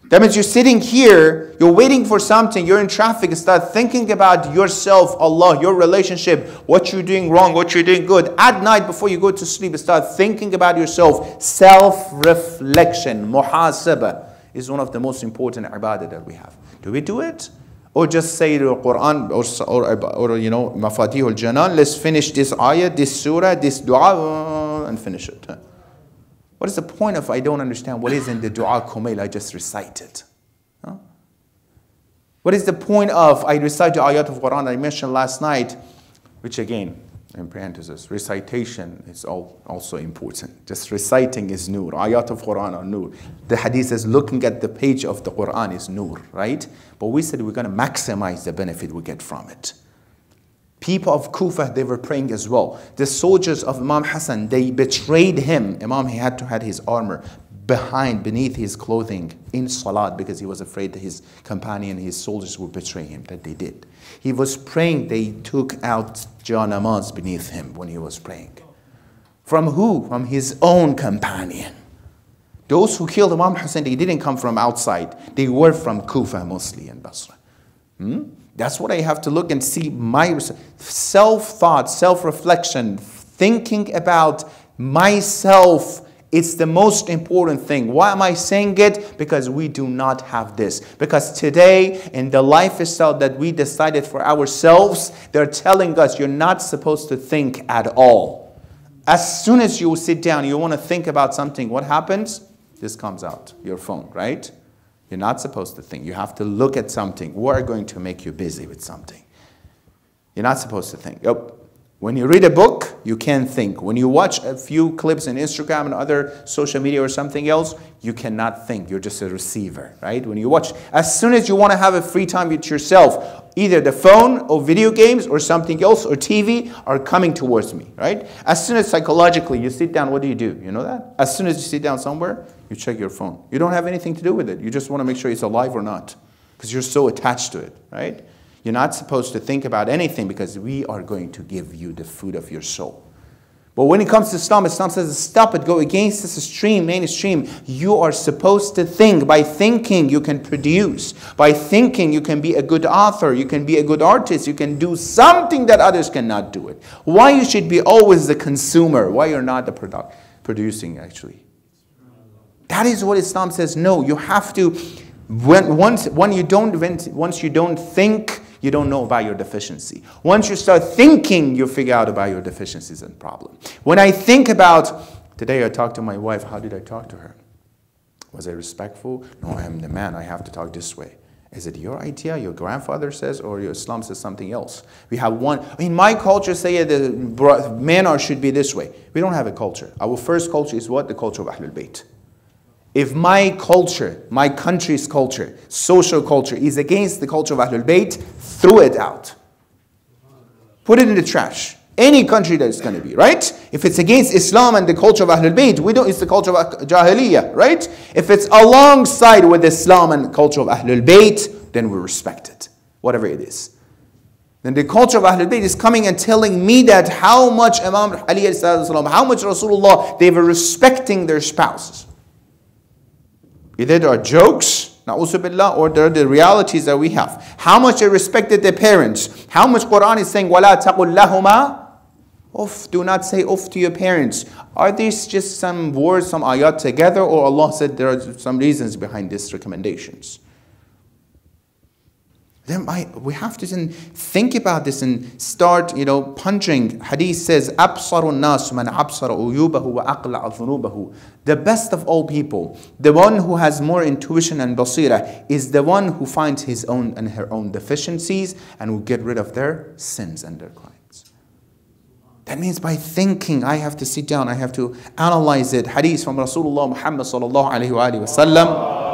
That means you're sitting here, you're waiting for something, you're in traffic, and start thinking about yourself, Allah, your relationship, what you're doing wrong, what you're doing good. At night before you go to sleep, start thinking about yourself. Self-reflection, muhasabah, is one of the most important ibadah that we have. Do we do it? Or just say the Quran or Mafatihul Janan, let's finish this ayah, this surah, this dua, and finish it. What is the point of I don't understand what is in the dua kumail I just recited? Huh? What is the point of I recite the ayat of Quran I mentioned last night, which again, in parentheses, recitation is also important. Just reciting is nur. Ayat of Quran are nur. The hadith says looking at the page of the Quran is nur, right? But we said we're going to maximize the benefit we get from it. People of Kufa, they were praying as well. The soldiers of Imam Hassan, they betrayed him. Imam, he had to have his armor beneath his clothing in salat because he was afraid that his companion, his soldiers would betray him. That they did. He was praying, they took out janamaz beneath him when he was praying. From who? From his own companion. Those who killed Imam Hassan, they didn't come from outside. They were from Kufa mostly and Basra. That's what I have to look and see. My self-thought, self-reflection, thinking about myself, it's the most important thing. Why am I saying it? Because we do not have this. Because today, in the lifestyle that we decided for ourselves, they're telling us you're not supposed to think at all. As soon as you sit down, you want to think about something, what happens? This comes out, your phone, right? You're not supposed to think. You have to look at something. What are going to make you busy with something? You're not supposed to think. When you read a book, you can think. When you watch a few clips on Instagram and other social media or something else, you cannot think. You're just a receiver, right? When you watch, as soon as you want to have a free time with yourself, either the phone or video games or something else or TV are coming towards me, right? As soon as psychologically you sit down, what do? You know that? As soon as you sit down somewhere, you check your phone. You don't have anything to do with it. You just want to make sure it's alive or not because you're so attached to it, right? You're not supposed to think about anything because we are going to give you the food of your soul. But when it comes to Islam, Islam says, stop it, go against this mainstream. You are supposed to think. By thinking, you can produce. By thinking, you can be a good author. You can be a good artist. You can do something that others cannot do it. Why you should be always the consumer? Why you're not the producing, actually? That is what Islam says. No, you have to Once you don't think, you don't know about your deficiency. Once you start thinking, you figure out about your deficiencies and problem. When I think about, today I talked to my wife, how did I talk to her? Was I respectful? No, I am the man, I have to talk this way. Is it your idea, your grandfather says, or your Islam says something else? We have one, in my culture, say the men should be this way. We don't have a culture. Our first culture is what? The culture of Ahlul Bayt. If my culture, my country's culture, social culture is against the culture of Ahlul Bayt, throw it out. Put it in the trash. Any country that it's going to be, right? If it's against Islam and the culture of Ahlul Bayt, it's the culture of Jahiliyyah, right? If it's alongside with Islam and culture of Ahlul Bayt, then we respect it, whatever it is. Then the culture of Ahlul Bayt is coming and telling me that how much Imam Ali, how much Rasulullah, they were respecting their spouses. Either there are jokes, na'uzu billah, or there are the realities that we have. How much they respected their parents. How much Quran is saying, وَلَا تَقُلْ لَهُمَا Uff, do not say uff to your parents. Are these just some words, some ayat together, or Allah said there are some reasons behind these recommendations? Then we have to then think about this and start, punching. Hadith says, أَبْصَرُ النَّاسُ مَنْ أَبْصَرَ عُيُوبَهُ وَأَقْلَعَ ذُنُوبَهُ. The best of all people, the one who has more intuition and basira, is the one who finds his own and her own deficiencies and will get rid of their sins and their crimes. That means by thinking, I have to sit down, I have to analyze it. Hadith from Rasulullah Muhammad sallallahu alayhi wa sallam.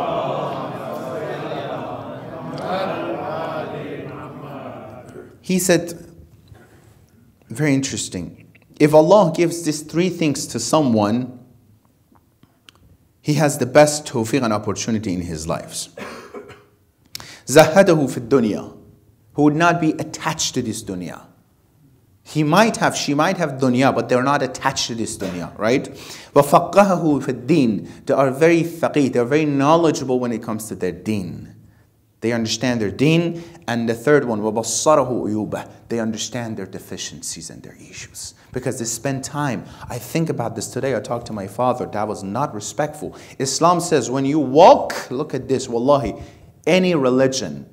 He said, very interesting, if Allah gives these three things to someone, he has the best tawfiq and opportunity in his lives. Zahadahu fi dunya, who would not be attached to this dunya. She might have dunya, but they're not attached to this dunya, right? وَفَقَّهَهُ فِي الدِّينِ. They are very faqih, they're very knowledgeable when it comes to their deen. They understand their deen. And the third one, وَبَصَّرَهُ عُيُوبَهُ. They understand their deficiencies and their issues. Because they spend time. I think about this today. I talked to my father. That was not respectful. Islam says when you walk, look at this, wallahi, any religion,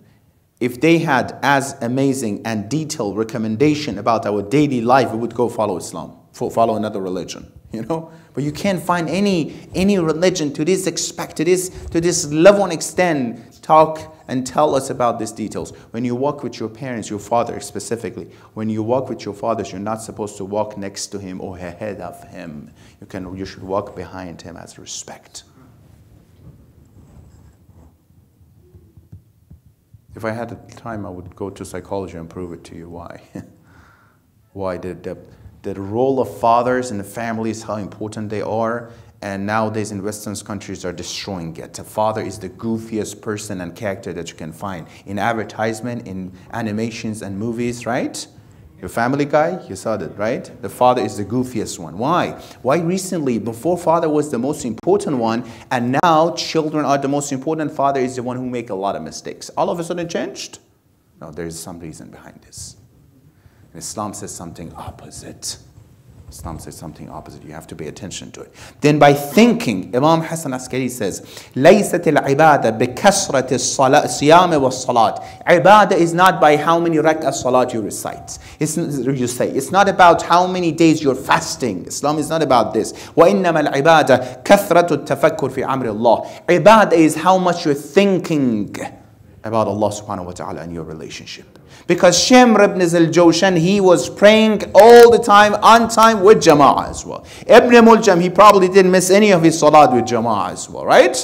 if they had as amazing and detailed recommendation about our daily life, we would go follow Islam, follow another religion, But you can't find any religion to this level and extent talk and tell us about these details. When you walk with your parents, your father specifically, when you walk with your fathers, you're not supposed to walk next to him or ahead of him. You should walk behind him as respect. If I had the time, I would go to psychology and prove it to you why. Why the role of fathers in the families, how important they are. And nowadays in Western countries are destroying it. A father is the goofiest person and character that you can find. In advertisement, in animations and movies, right? Your Family Guy, you saw that, right? The father is the goofiest one. Why? Why recently, before father was the most important one, and now children are the most important, father is the one who make a lot of mistakes. All of a sudden changed? No, there is some reason behind this. Islam says something opposite. Islam says something opposite. You have to pay attention to it. Then by thinking, Imam Hassan Askari says, لَيْسَتِ الْعِبَادَةِ بِكَسْرَةِ الصِّيَامِ وَالصَّلَاةِ. Ibadah is not by how many rak'ah salat you recite. It's not about how many days you're fasting. Islam is not about this. وَإِنَّمَا الْعِبَادَةِ كَثْرَةُ التَّفَكُّرِ فِي عَمْرِ اللَّهِ. Ibadah is how much you're thinking about Allah subhanahu wa ta'ala and your relationship. Because Shimr ibn al-Jawshan, he was praying all the time, on time, with Jama'ah as well. Ibn Muljam, he probably didn't miss any of his salat with Jama'ah as well, right?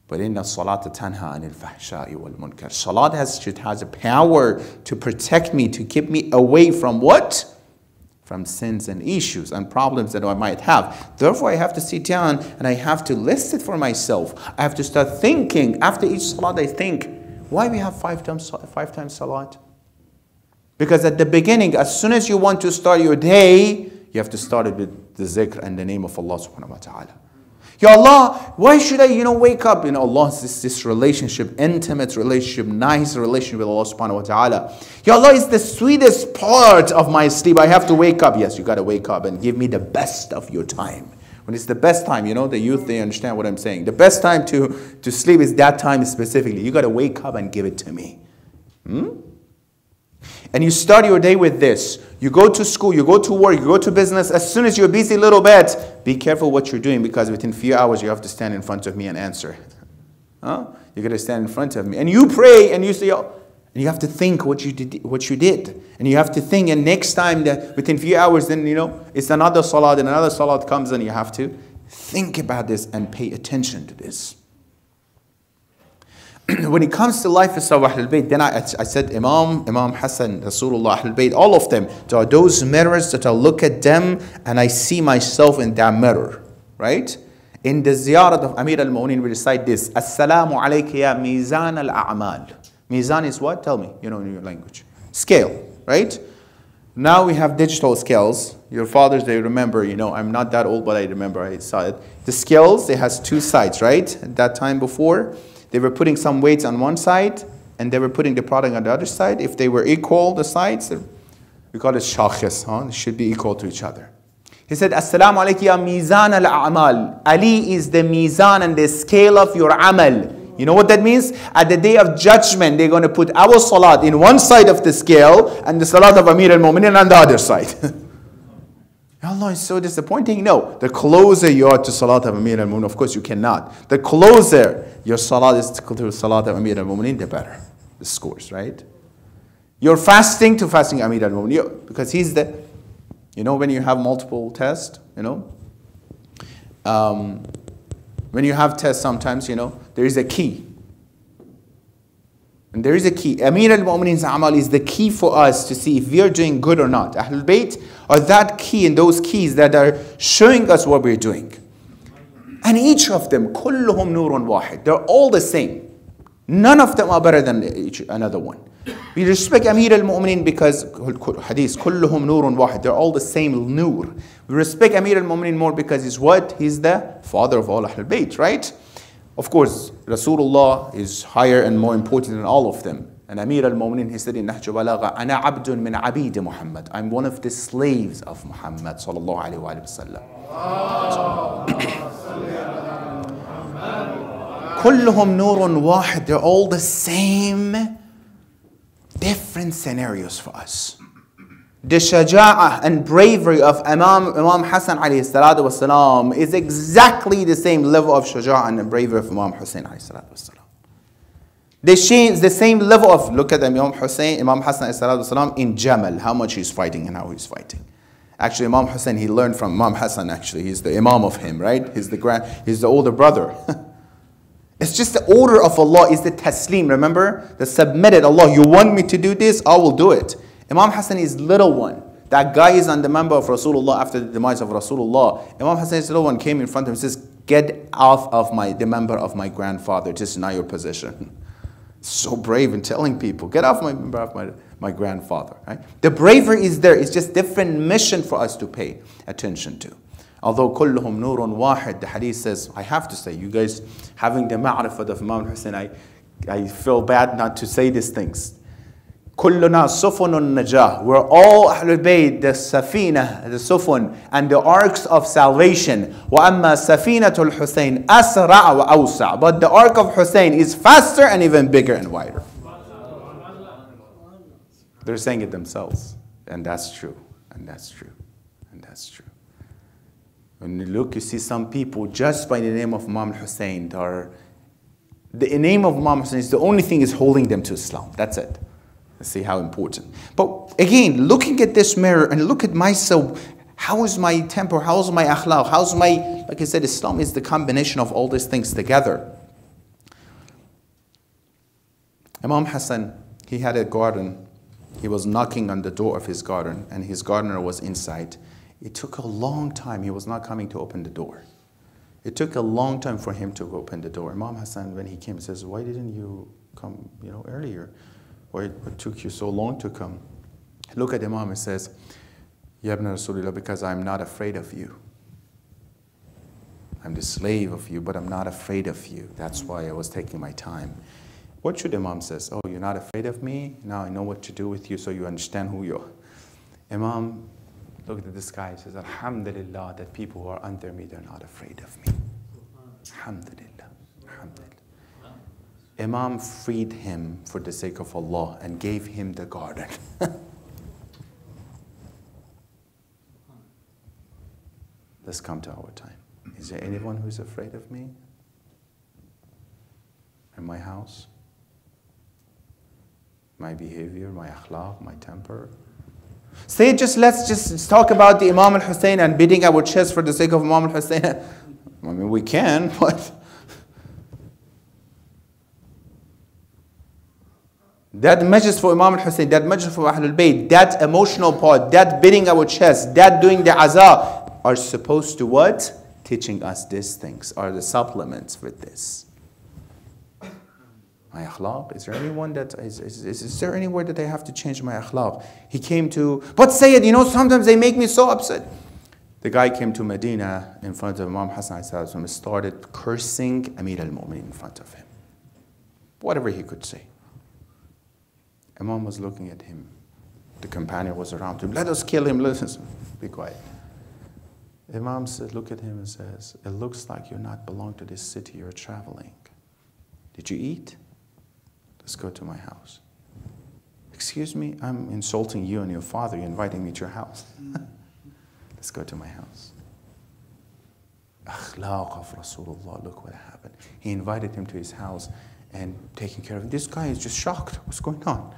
But inna salata tanha anil fahsha'i wal munkar. Salat has a power to protect me, to keep me away from what? From sins and issues and problems that I might have. Therefore, I have to sit down and I have to list it for myself. I have to start thinking. After each salat, I think, why we have five times salat? Because at the beginning, as soon as you want to start your day, you have to start it with the zikr and the name of Allah subhanahu wa ta'ala. Ya Allah, why should I, wake up? Allah, this relationship, intimate relationship, nice relationship with Allah subhanahu wa ta'ala. Ya Allah, is the sweetest part of my sleep. I have to wake up. Yes, you got to wake up and give me the best of your time. When it's the best time, you know, the youth, they understand what I'm saying. The best time to sleep is that time specifically. You got to wake up and give it to me. And you start your day with this. You go to school, you go to work, you go to business. As soon as you're busy a little bit, be careful what you're doing, because within a few hours you have to stand in front of me and answer. You got to stand in front of me. And you pray and you say, oh, and you have to think what you did. And you have to think, and next time that within a few hours, then, you know, it's another salat, and another salat comes, and you have to think about this and pay attention to this. When it comes to life of Ahlul Bayt, then I said Imam Hassan, Rasulullah, Ahlul Bayt, all of them, there are those mirrors that I look at them and I see myself in that mirror, right? In the ziyarat of Amir al-Mu'minin, we recite this, Assalamu alayka ya mizan al-a'mal. Mizan is what? Tell me, you know, in your language. Scale, right? Now we have digital scales. Your fathers, they remember, you know, I'm not that old, but I remember I saw it. The scales, it has two sides, right? At that time before, they were putting some weights on one side, and they were putting the product on the other side. If they were equal, the sides, we call it shakhis, They should be equal to each other. He said, Assalamu alaykum ya mizan al-a'mal. Ali is the mizan and the scale of your amal. You know what that means? At the day of judgment, they're going to put our salat in one side of the scale and the salat of Amir al-Mu'minin on the other side. Allah is so disappointing. No, the closer you are to salat of Amir al-Mu'minin, of course you cannot. The closer your salat is to salat of Amir al-Mu'minin, the better the scores, right? You're fasting to fasting Amir al-Mu'minin, because he's the, you know, when you have multiple tests, you know, when you have tests sometimes, you know, there is a key. And there is a key. Amir al-Mu'minin's amal is the key for us to see if we are doing good or not. Ahlul Bayt are that key, and those keys that are showing us what we're doing. And each of them, كلهم نور واحد. They're all the same. None of them are better than each another one. We respect Amir al-Mu'minin because hadith, كلهم نور واحد. They're all the same nur. We respect Amir al-Mu'minin more because he's what? He's the father of all Ahlul Bayt, right? Of course, Rasulullah is higher and more important than all of them. And Amir al-Mu'minin, he said in Nahj Balagha, أنا عبد من عبيد محمد. I'm one of the slaves of Muhammad sallallahu alayhi wa sallam. كلهم نور واحد. They're all the same, different scenarios for us. The shaja'ah and bravery of Imam Hassan alayhi salatu wasalam is exactly the same level of shaja'ah and bravery of Imam Hussein alayhi salatu wasalam. The same level of, look at Imam Hassan alayhi salatu wasalam in Jamal, how much he's fighting and how he's fighting. Actually, Imam Hussein, he learned from Imam Hassan actually. He's the imam of him, right? He's the older brother. It's just the order of Allah is the taslim, remember? The submitted, Allah, you want me to do this? I will do it. Imam Hassan is little one. That guy is on the member of Rasulullah after the demise of Rasulullah. Imam Hassan's little one came in front of him and says, get off of the member of my grandfather. This is not your position. So brave in telling people, get off my member of my grandfather. Right? The bravery is there. It's just different mission for us to pay attention to. Although كلهم نور واحد, the hadith says, I have to say, you guys having the ma'rifat of Imam Hussein, I feel bad not to say these things. كلنا سفن النجاة. We're all Ahlul Bayt, the Safina, the Sufun, and the arcs of salvation. وأما سفينة الحسين أسرع وأوسع. But the ark of Hussein is faster and even bigger and wider. They're saying it themselves. And that's true. And that's true. And that's true. When you look, you see some people just by the name of Imam Hussein, the name of Imam Hussein is the only thing is holding them to Islam. That's it. Let's see how important. But again, looking at this mirror and look at myself, how is my temper? How's my akhlaq? How's my, like I said, Islam is the combination of all these things together. Imam Hassan, he had a garden. He was knocking on the door of his garden, and his gardener was inside. It took a long time. He was not coming to open the door. It took a long time for him to open the door. Imam Hassan, when he came, says, why didn't you come, earlier? What took you so long to come? Look at Imam and says, Ya ibn Rasulullah, because I'm not afraid of you. I'm the slave of you, but I'm not afraid of you. That's why I was taking my time. What should Imam says? Oh, you're not afraid of me? Now I know what to do with you so you understand who you are. Imam, looked at the sky and says, Alhamdulillah, that people who are under me, they're not afraid of me. Alhamdulillah. Alhamdulillah. Imam freed him for the sake of Allah and gave him the garden. Let's come to our time. Is there anyone who's afraid of me? In my house? My behavior, my akhlaq, my temper? Say let's just talk about the Imam al-Husayn and beating our chest for the sake of Imam al-Husayn. I mean, we can, but that Majlis for Imam al-Husayn, that Majlis for Ahlul Bayt, that emotional part, that beating our chest, that doing the azah, are supposed to what? Teaching us these things, are the supplements with this. My akhlaq, is there anyone that, is there anywhere that I have to change my akhlaq? He came to, but Seyed, sometimes they make me so upset. The guy came to Medina in front of Imam Hassan and started cursing Amir al-Mu'minin in front of him. Whatever he could say. Imam was looking at him. The companion was around him. Let us kill him. Let us be quiet. Imam said, look at him and says, it looks like you not belong to this city. You're traveling. Did you eat? Let's go to my house. Excuse me, I'm insulting you and your father. You're inviting me to your house. Let's go to my house. Akhlaq of Rasulullah, look what happened. He invited him to his house and taking care of him. This guy is just shocked. What's going on?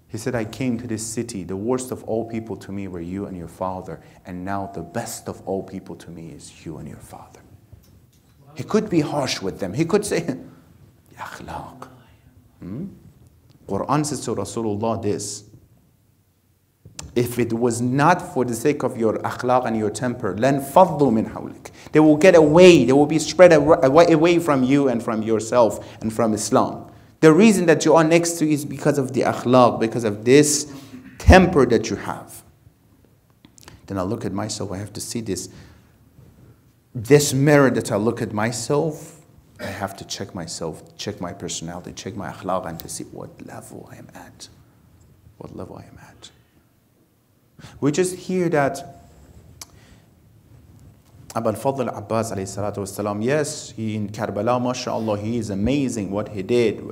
He said, I came to this city. The worst of all people to me were you and your father. And now the best of all people to me is you and your father. He could be harsh with them. He could say, akhlaq. Quran says to Rasulullah this. If it was not for the sake of your akhlaq and your temper, لَنْ فَضُّوا مِنْ حَوْلِكَ. They will get away. They will be spread away from you and from yourself and from Islam. The reason that you are next to is because of the akhlaq, because of this temper that you have. Then I look at myself, I have to see this mirror that I look at myself, I have to check myself, check my personality, check my akhlaq, and to see what level I am at. What level I am at. We just hear that Abu al-Fadl Abbas alayhi salatu wasalam, yes, he in Karbala, mashallah, he is amazing what he did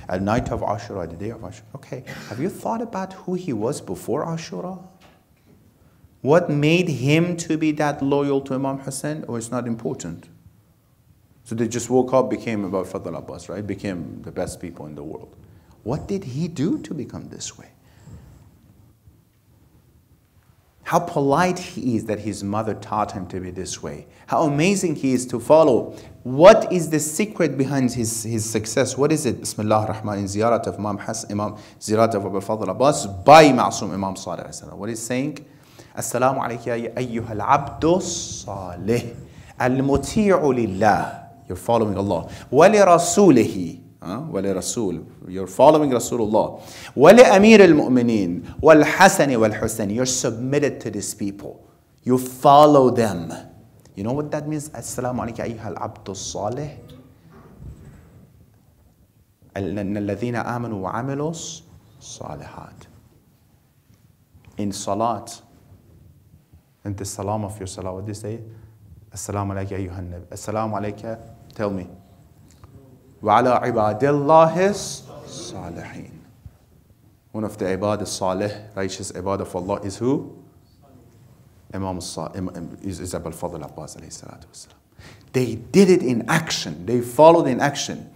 at night of Ashura, the day of Ashura. Okay, have you thought about who he was before Ashura? What made him to be that loyal to Imam Hussein? Or it's not important? So they just woke up, became Abu al-Fadl Abbas, right? Became the best people in the world. What did he do to become this way? How polite he is that his mother taught him to be this way. How amazing he is to follow. What is the secret behind his success? What is it? Bismillah ar-Rahman, in ziyarat of ziyarat of Abu al-Fadl Abbas by Ma'asum Imam Salih. What is saying? Assalamu alayka ya ayyuha al-abdu salih al-muti'u lillah. You're following Allah. Wa li rasulihi. You're following Rasulullah. وَلِأَمِيرِ الْمُؤْمِنِينَ وَالْحَسَنِ وَالْحُسَنِ. You're submitted to these people. You follow them. You know what that means? Assalamu alayka ayyuha al-abdu salih. الَّذِينَ آمَنُوا وَعَمِلُوا الصَّالِحَاتِ. In salat, in the salam of your salah, what do you say? Assalamu alayka ayyuha an-nabi. Assalamu alayka, tell me. وَعَلَىٰ عِبَادِ اللَّهِ الصَّالِحِينَ. One of the ibad al-salih, righteous ibad of Allah is who? Is Abu al-Fadl Abbas alayhi salatu wasalam. They did it in action. They followed in action.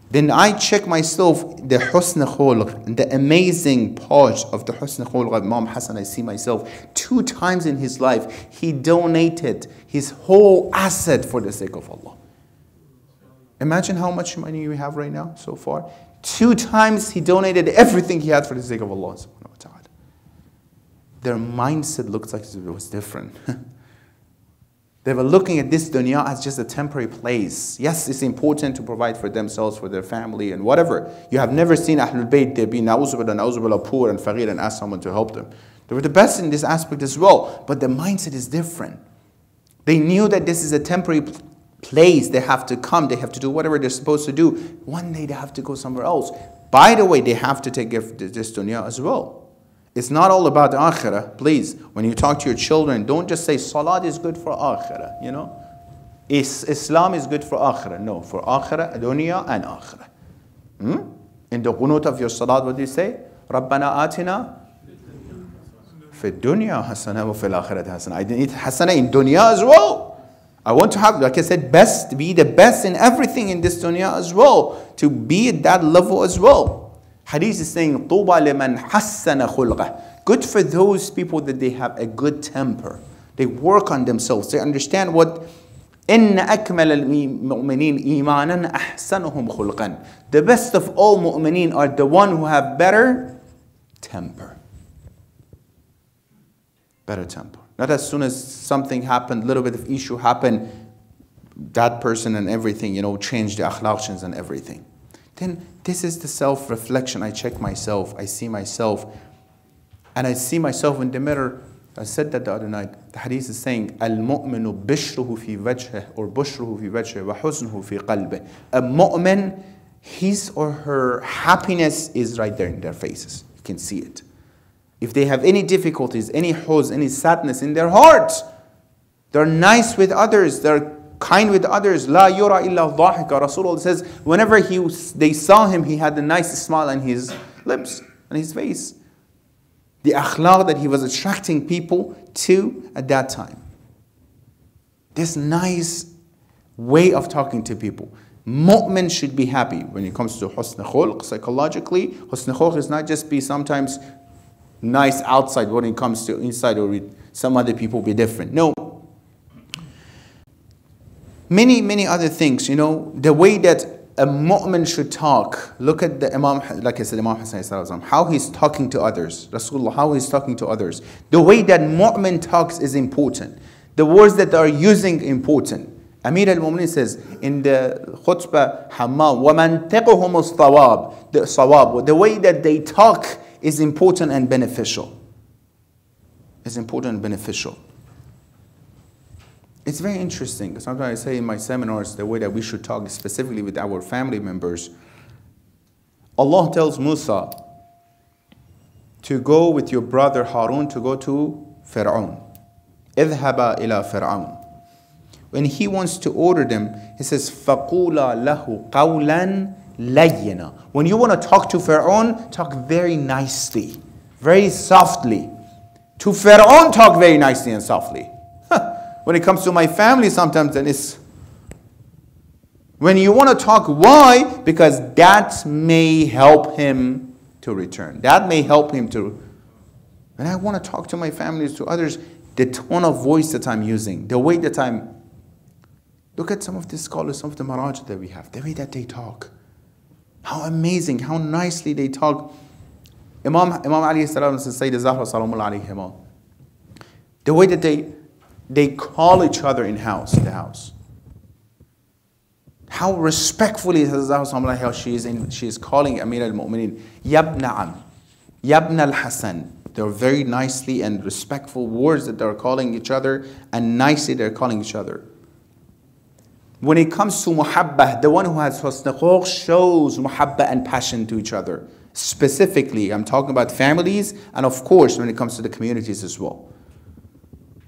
Then I check myself, the husn khulq, the amazing part of the husn khulq of Imam Hassan. I see myself 2 times in his life. He donated his whole asset for the sake of Allah. Imagine how much money we have right now so far. 2 times he donated everything he had for the sake of Allah subhanahu wa ta'ala. Their mindset looks like it was different. They were looking at this dunya as just a temporary place. Yes, it's important to provide for themselves, for their family and whatever. You have never seen Ahlul Bayt, they be na'uzubillah, poor and faqir and ask someone to help them. They were the best in this aspect as well. But the mindset is different. They knew that this is a temporary place. They have to come, they have to do whatever they're supposed to do. One day they have to go somewhere else. By the way, they have to take this dunya as well. It's not all about the akhirah. Please, when you talk to your children, don't just say salat is good for akhirah, you know. Islam is good for akhirah. No, for akhirah, dunya and akhirah. In the qunut of your salat, what do you say? Rabbana atina fi dunya hasana wa fil akhirat hasana. I need hasana in dunya as well. I want to have, like I said, best, be the best in everything in this dunya as well. To be at that level as well. Hadith is saying, طُوبَى لِمَنْ حَسَّنَ خُلْقَهُ. Good for those people that they have a good temper. They work on themselves. They understand what إِنَّ أَكْمَلَ الْمُؤْمِنِينَ إِيمَانًا أَحْسَنُهُمْ خُلْقًا. The best of all mu'mineen are the one who have better temper. Better temper. Not as soon as something happened, little bit of issue happened, that person and everything, you know, changed the akhlaqs and everything. Then this is the self-reflection. I check myself, I see myself, and I see myself in the mirror. I said that the other night. The hadith is saying, Al-mu'minu bishruhu fi wajhih, or bushruhu fi wajhih, wa huznuhu fi qalbih. A mu'min, his or her happiness is right there in their faces. You can see it. If they have any difficulties, any huzn, any sadness in their hearts, they're nice with others, they're kind with others. La yura illa dhahika. Rasulullah says, whenever they saw him, he had a nice smile on his lips and his face. The akhlaq that he was attracting people to at that time. This nice way of talking to people. Mu'min should be happy when it comes to husn khulq. Psychologically, husn khulq is not just be sometimes nice outside when it comes to inside, or with some other people be different. No. Many other things, you know, the way that a mu'min should talk. Look at the Imam, like I said, Imam Husaini, how he's talking to others. Rasulullah, how he's talking to others. The way that mu'min talks is important. The words that they are using important. Amir al-Mu'minin says in the khutbah, Hammam, وَمَنْ تَقُهُمُ الصَّوَابِ. The way that they talk is important and beneficial. It's important and beneficial. It's very interesting. Sometimes I say in my seminars the way that we should talk specifically with our family members. Allah tells Musa to go with your brother Harun to go to Fir'aun. اذهبا إلى فرعون. When he wants to order them, he says, فَقُولَا لَهُ قَوْلًا لَيِّنًا. When you want to talk to Fir'aun, talk very nicely, very softly. To Fir'aun, talk very nicely and softly. When it comes to my family, sometimes then it's... When you want to talk, why? Because that may help him to return. That may help him to... When I want to talk to my families, to others, the tone of voice that I'm using, the way that I'm... Look at some of the scholars, some of the maraj that we have, the way that they talk. How amazing, how nicely they talk. Imam Ali salam says, Seyed Zahra salamullah alayhima. The way that they call each other in the house. How respectfully how she is calling Amir al-Mu'minin, Yabna Am, Yabna al-Hasan. They're very nicely and respectful words that they're calling each other, and nicely they're calling each other. When it comes to muhabbah, the one who has husn khulq shows muhabbah and passion to each other. Specifically, I'm talking about families, and of course when it comes to the communities as well.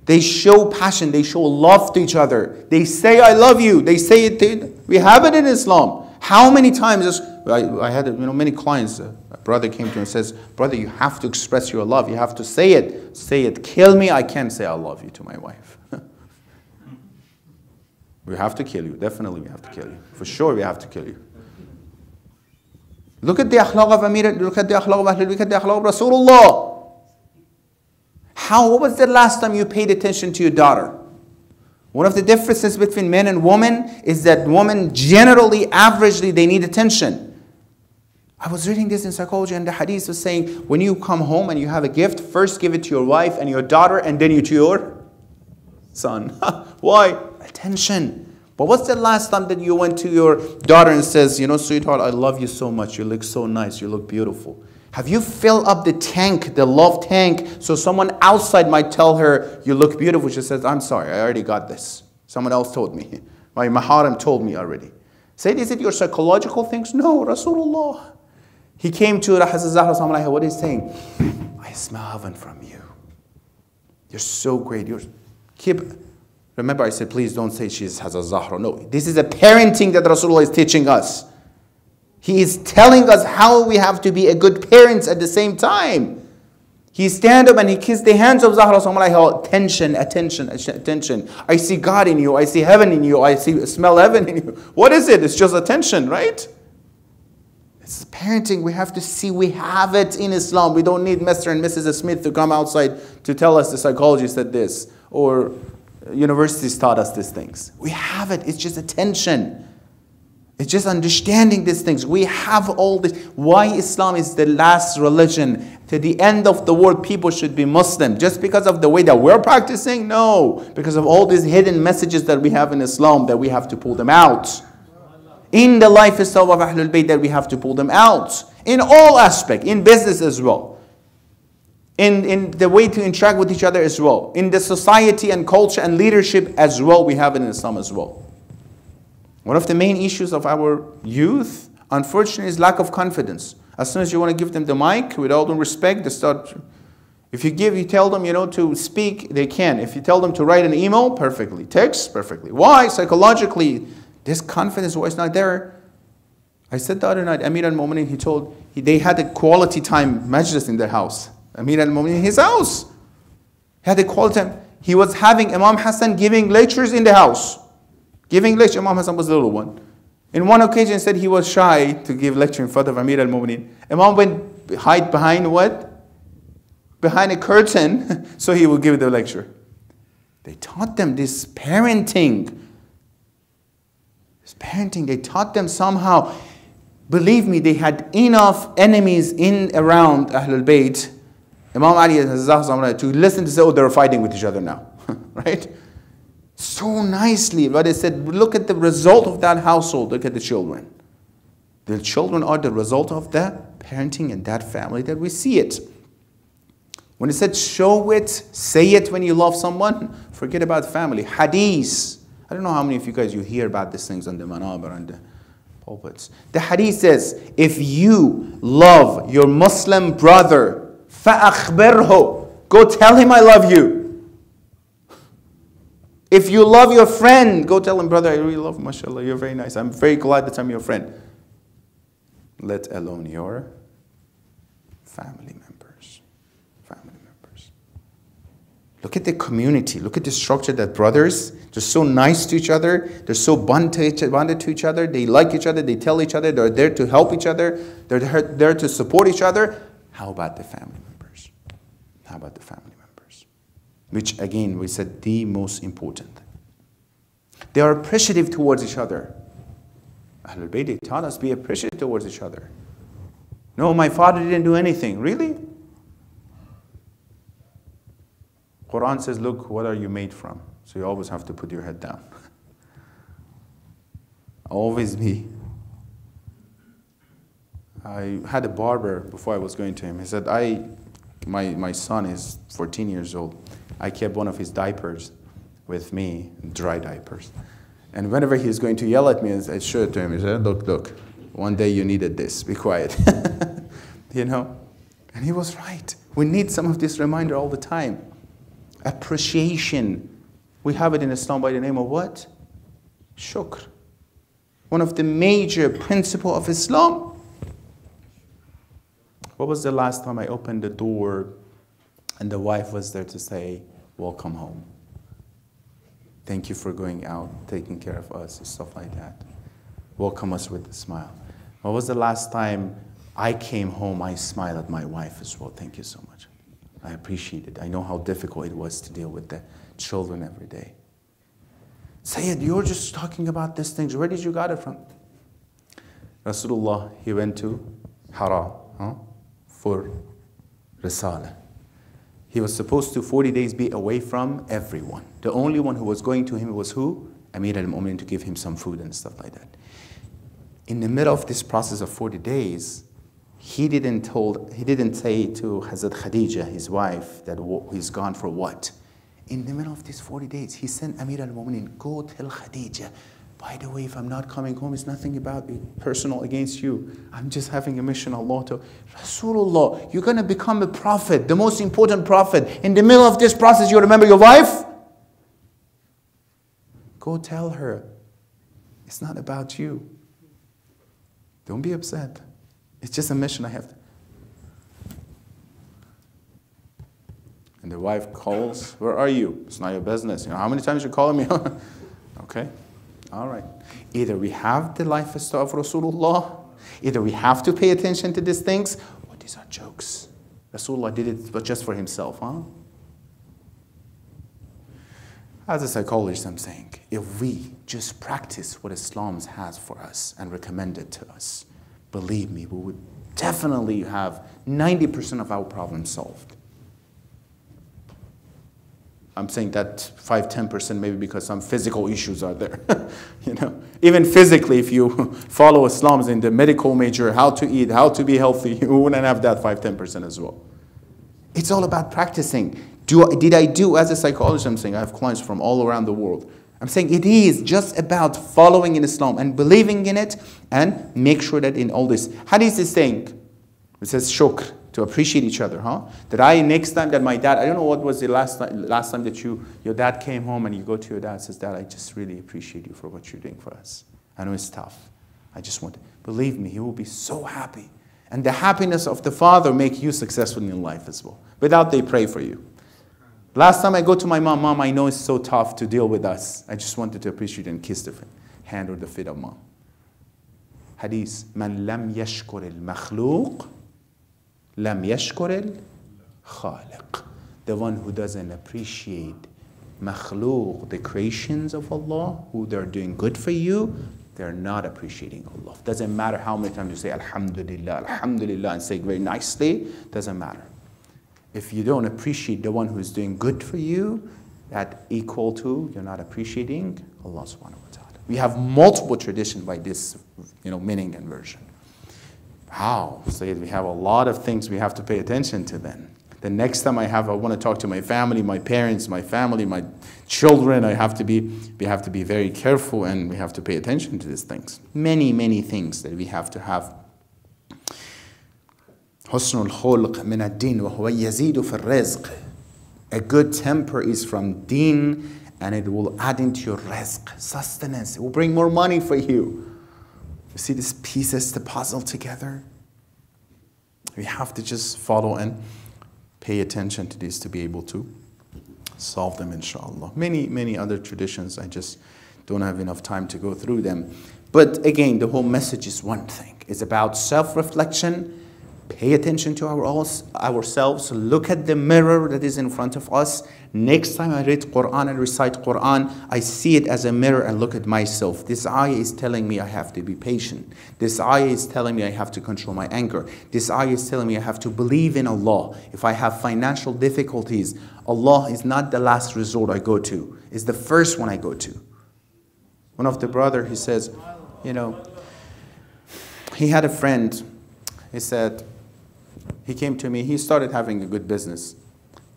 They show passion, they show love to each other. They say, I love you. They say it, we have it in Islam. How many times, I had many clients, a brother came to me and says, brother, you have to express your love. You have to say it. Say it. Kill me, I can't say I love you to my wife. We have to kill you. Definitely we have to kill you. For sure we have to kill you. Look at the akhlaq of Amir, look at the akhlaq of Ahlul Bayt, look at the akhlaq of Rasulullah. What was the last time you paid attention to your daughter? One of the differences between men and women is that women generally, averagely, they need attention. I was reading this in psychology, and the hadith was saying, when you come home and you have a gift, first give it to your wife and your daughter, and then you to your son. Why? Attention. But what's the last time that you went to your daughter and says, sweetheart, I love you so much. You look so nice. You look beautiful. Have you filled up the tank, the love tank, so someone outside might tell her, you look beautiful? She says, I'm sorry, I already got this. Someone else told me. My maharam told me already. Say, is it your psychological things? No, Rasulullah. He came to Rasulullah, what is he saying? I smell heaven from you. You're so great. Remember I said, please don't say she has a Zahra. No, this is a parenting that Rasulullah is teaching us. He is telling us how we have to be a good parents at the same time. He stand up and he kissed the hands of Zahra. So I'm like, oh, attention. I see God in you. I see heaven in you. I smell heaven in you. What is it? It's just attention, right? It's parenting. We have to see we have it in Islam. We don't need Mr. and Mrs. Smith to come outside to tell us the psychology said this, or universities taught us these things. We have it. It's just attention. It's just understanding these things. We have all this. Why Islam is the last religion? To the end of the world, people should be Muslim. Just because of the way that we're practicing? No. Because of all these hidden messages that we have in Islam, that we have to pull them out. In the lifestyle of Ahlul Bayt, that we have to pull them out. In all aspects. In business as well. In the way to interact with each other as well. In the society and culture and leadership as well, we have it in Islam as well. One of the main issues of our youth, unfortunately, is lack of confidence. As soon as you want to give them the mic, with all due respect, they start. If you tell them, to speak, they can. If you tell them to write an email, perfectly. Text, perfectly. Why? Psychologically, this confidence was not there. I said the other night, Amir al-Mu'minin, they had a quality time Majalis in their house. Amir al-Mu'minin in his house. He had a quality time. He was having Imam Hassan giving lectures in the house. Giving lecture, Imam Hassan was the little one. In one occasion, said he was shy to give lecture in front of Amir al-Mu'minin. Imam went hide behind what? Behind a curtain, so he would give the lecture. They taught them this parenting. They taught them somehow. Believe me, they had enough enemies around Ahlul Bayt, Imam Ali to listen to say, oh, they're fighting with each other now. Right? So nicely, but they said, look at the result of that household. Look at the children. The children are the result of the parenting in that family that we see it. When it said show it, say it when you love someone, forget about family. Hadith. I don't know how many of you guys hear about these things on the manabar and the pulpits. The hadith says, if you love your Muslim brother, فَأَخْبِرْهُ, go tell him I love you. If you love your friend, go tell him, brother, I really love you, mashallah, you're very nice. I'm very glad that I'm your friend. Let alone your family members. Look at the community. Look at the structure that brothers, they're so nice to each other. They're so bonded to each other. They like each other. They tell each other. They're there to help each other. They're there to support each other. How about the family members? How about the family members? Which, again, we said the most important. They are appreciative towards each other. Ahlul Bayt taught us be appreciative towards each other. No, my father didn't do anything. Really? Quran says, look, what are you made from? So you always have to put your head down. Always be. I had a barber before I was going to him. He said, my son is 14 years old. I kept one of his diapers with me, dry diapers. And whenever he was going to yell at me, I showed it to him. He said, look, one day you needed this. Be quiet. And he was right. We need some of this reminder all the time. Appreciation. We have it in Islam by the name of what? Shukr. One of the major principles of Islam. What was the last time I opened the door and the wife was there to say, welcome home. Thank you for going out, taking care of us, stuff like that. Welcome us with a smile. What was the last time I came home, I smiled at my wife as well? Thank you so much. I appreciate it. I know how difficult it was to deal with the children every day. Seyed, you're just talking about these things. Where did you get it from? Rasulullah, he went to Hara for Risala. He was supposed to 40 days be away from everyone. The only one who was going to him was who? Amir al-Mu'minin, to give him some food and stuff like that. In the middle of this process of 40 days, he didn't say to Hazrat Khadija, his wife, that he's gone for what? In the middle of these 40 days, he sent Amir al-Mu'minin, go tell Khadija, By the way, if I'm not coming home, it's nothing about personal against you. I'm just having a mission, Allah to Rasulullah, you're going to become a prophet, the most important prophet. In the middle of this process, you remember your wife? Go tell her, it's not about you. Don't be upset. It's just a mission I have. And the wife calls, where are you? It's not your business. You know, how many times you're calling me? Okay. All right. Either we have the lifestyle of Rasulullah, either we have to pay attention to these things, or these are jokes. Rasulullah did it but just for himself, huh? As a psychologist, I'm saying, if we just practice what Islam has for us and recommend it to us, believe me, we would definitely have 90% of our problems solved. I'm saying that 5–10% maybe because some physical issues are there. You know, even physically, if you follow Islam's in the medical major, how to eat, how to be healthy, you wouldn't have that 5–10% as well. It's all about practicing. Did I do as a psychologist? I'm saying I have clients from all around the world. I'm saying it is just about following in Islam and believing in it and make sure that in all this. Hadith is saying, it says shukr, to appreciate each other, huh? That next time that my dad, I don't know what was the last time that your dad came home and you go to your dad and says, Dad, I just really appreciate you for what you're doing for us. I know it's tough. I just want to, believe me, he will be so happy. And the happiness of the father make you successful in life as well. Without they pray for you. Last time I go to my mom, Mom, I know it's so tough to deal with us. I just wanted to appreciate and kiss the hand or the feet of Mom. Hadith, Man lam yashkur al-makhluq, lam yashkur al-khaliq. The one who doesn't appreciate makhluq, the creations of Allah, who they're doing good for you, they're not appreciating Allah. Doesn't matter how many times you say Alhamdulillah, Alhamdulillah, and say it very nicely, doesn't matter. If you don't appreciate the one who's doing good for you, that equal to you're not appreciating Allah subhanahu wa ta'ala. We have multiple traditions by this, meaning and version. Wow, Seyed, we have a lot of things we have to pay attention to then. The next time I want to talk to my family, my parents, my family, my children, we have to be very careful and we have to pay attention to these things. Many, many things that we have to have. حسن الخلق من الدين وهو يزيد في الرزق. A good temper is from deen and it will add into your rizq, sustenance. It will bring more money for you. You see these pieces, the puzzle together? We have to just follow and pay attention to these to be able to solve them, inshallah. Many, many other traditions, I just don't have enough time to go through them. But again, the whole message is one thing. It's about self-reflection. Pay attention to ourselves. Look at the mirror that is in front of us. Next time I read Quran and recite Quran, I see it as a mirror and look at myself. This ayah is telling me I have to be patient. This ayah is telling me I have to control my anger. This ayah is telling me I have to believe in Allah. If I have financial difficulties, Allah is not the last resort I go to. It's the first one I go to. One of the brother, he says, he had a friend. He said, he came to me, he started having a good business.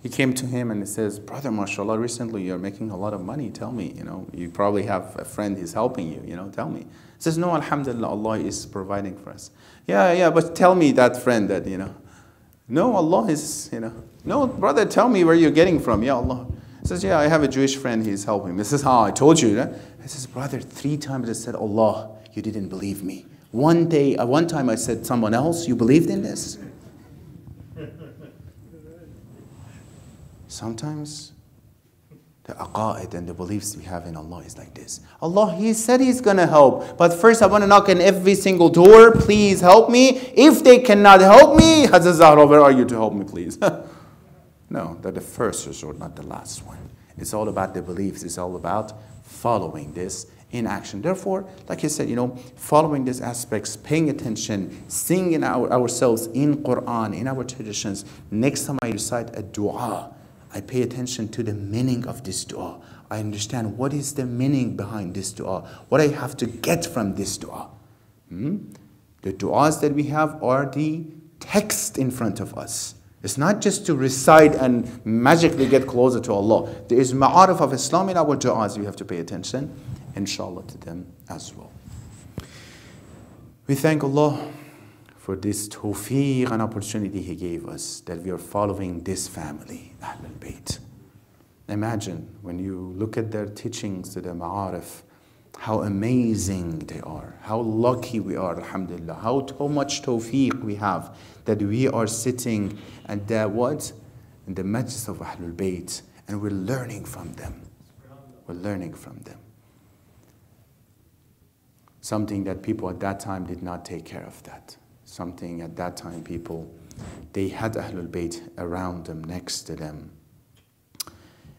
He came to him and he says, Brother, mashallah, recently you're making a lot of money. Tell me, you probably have a friend who's helping you, tell me. He says, no, alhamdulillah, Allah is providing for us. Yeah, but tell me that friend that, no, Allah is, no, brother, tell me where you're getting from. Yeah, Allah. He says, yeah, I have a Jewish friend, he's helping me. This is how I told you. He says, brother, 3 times I said, Allah, you didn't believe me. One time I said someone else, you believed in this? Sometimes the aqa'id and the beliefs we have in Allah is like this. Allah, He said He's going to help. But first I want to knock on every single door. Please help me. If they cannot help me, Hazrat Zahra, where are you to help me, please? No, they're the first resort, not the last one. It's all about the beliefs. It's all about following this in action. Therefore, like I said, following these aspects, paying attention, singing ourselves in Quran, in our traditions. Next time I recite a dua, I pay attention to the meaning of this dua. I understand what is the meaning behind this dua, what I have to get from this dua. The duas that we have are the text in front of us. It's not just to recite and magically get closer to Allah. There is ma'arif of Islam in our du'as. We have to pay attention. inshallah, to them as well. We thank Allah for this tawfiq and opportunity He gave us, that we are following this family, Ahlul Bayt. Imagine when you look at their teachings to the Ma'arif, how amazing they are, how lucky we are, alhamdulillah, how much tawfiq we have, that we are sitting at the what? In the Majlis of Ahlul Bayt, and we're learning from them. We're learning from them. Something that people at that time did not take care of that. Something at that time people, they had Ahlul Bayt around them, next to them.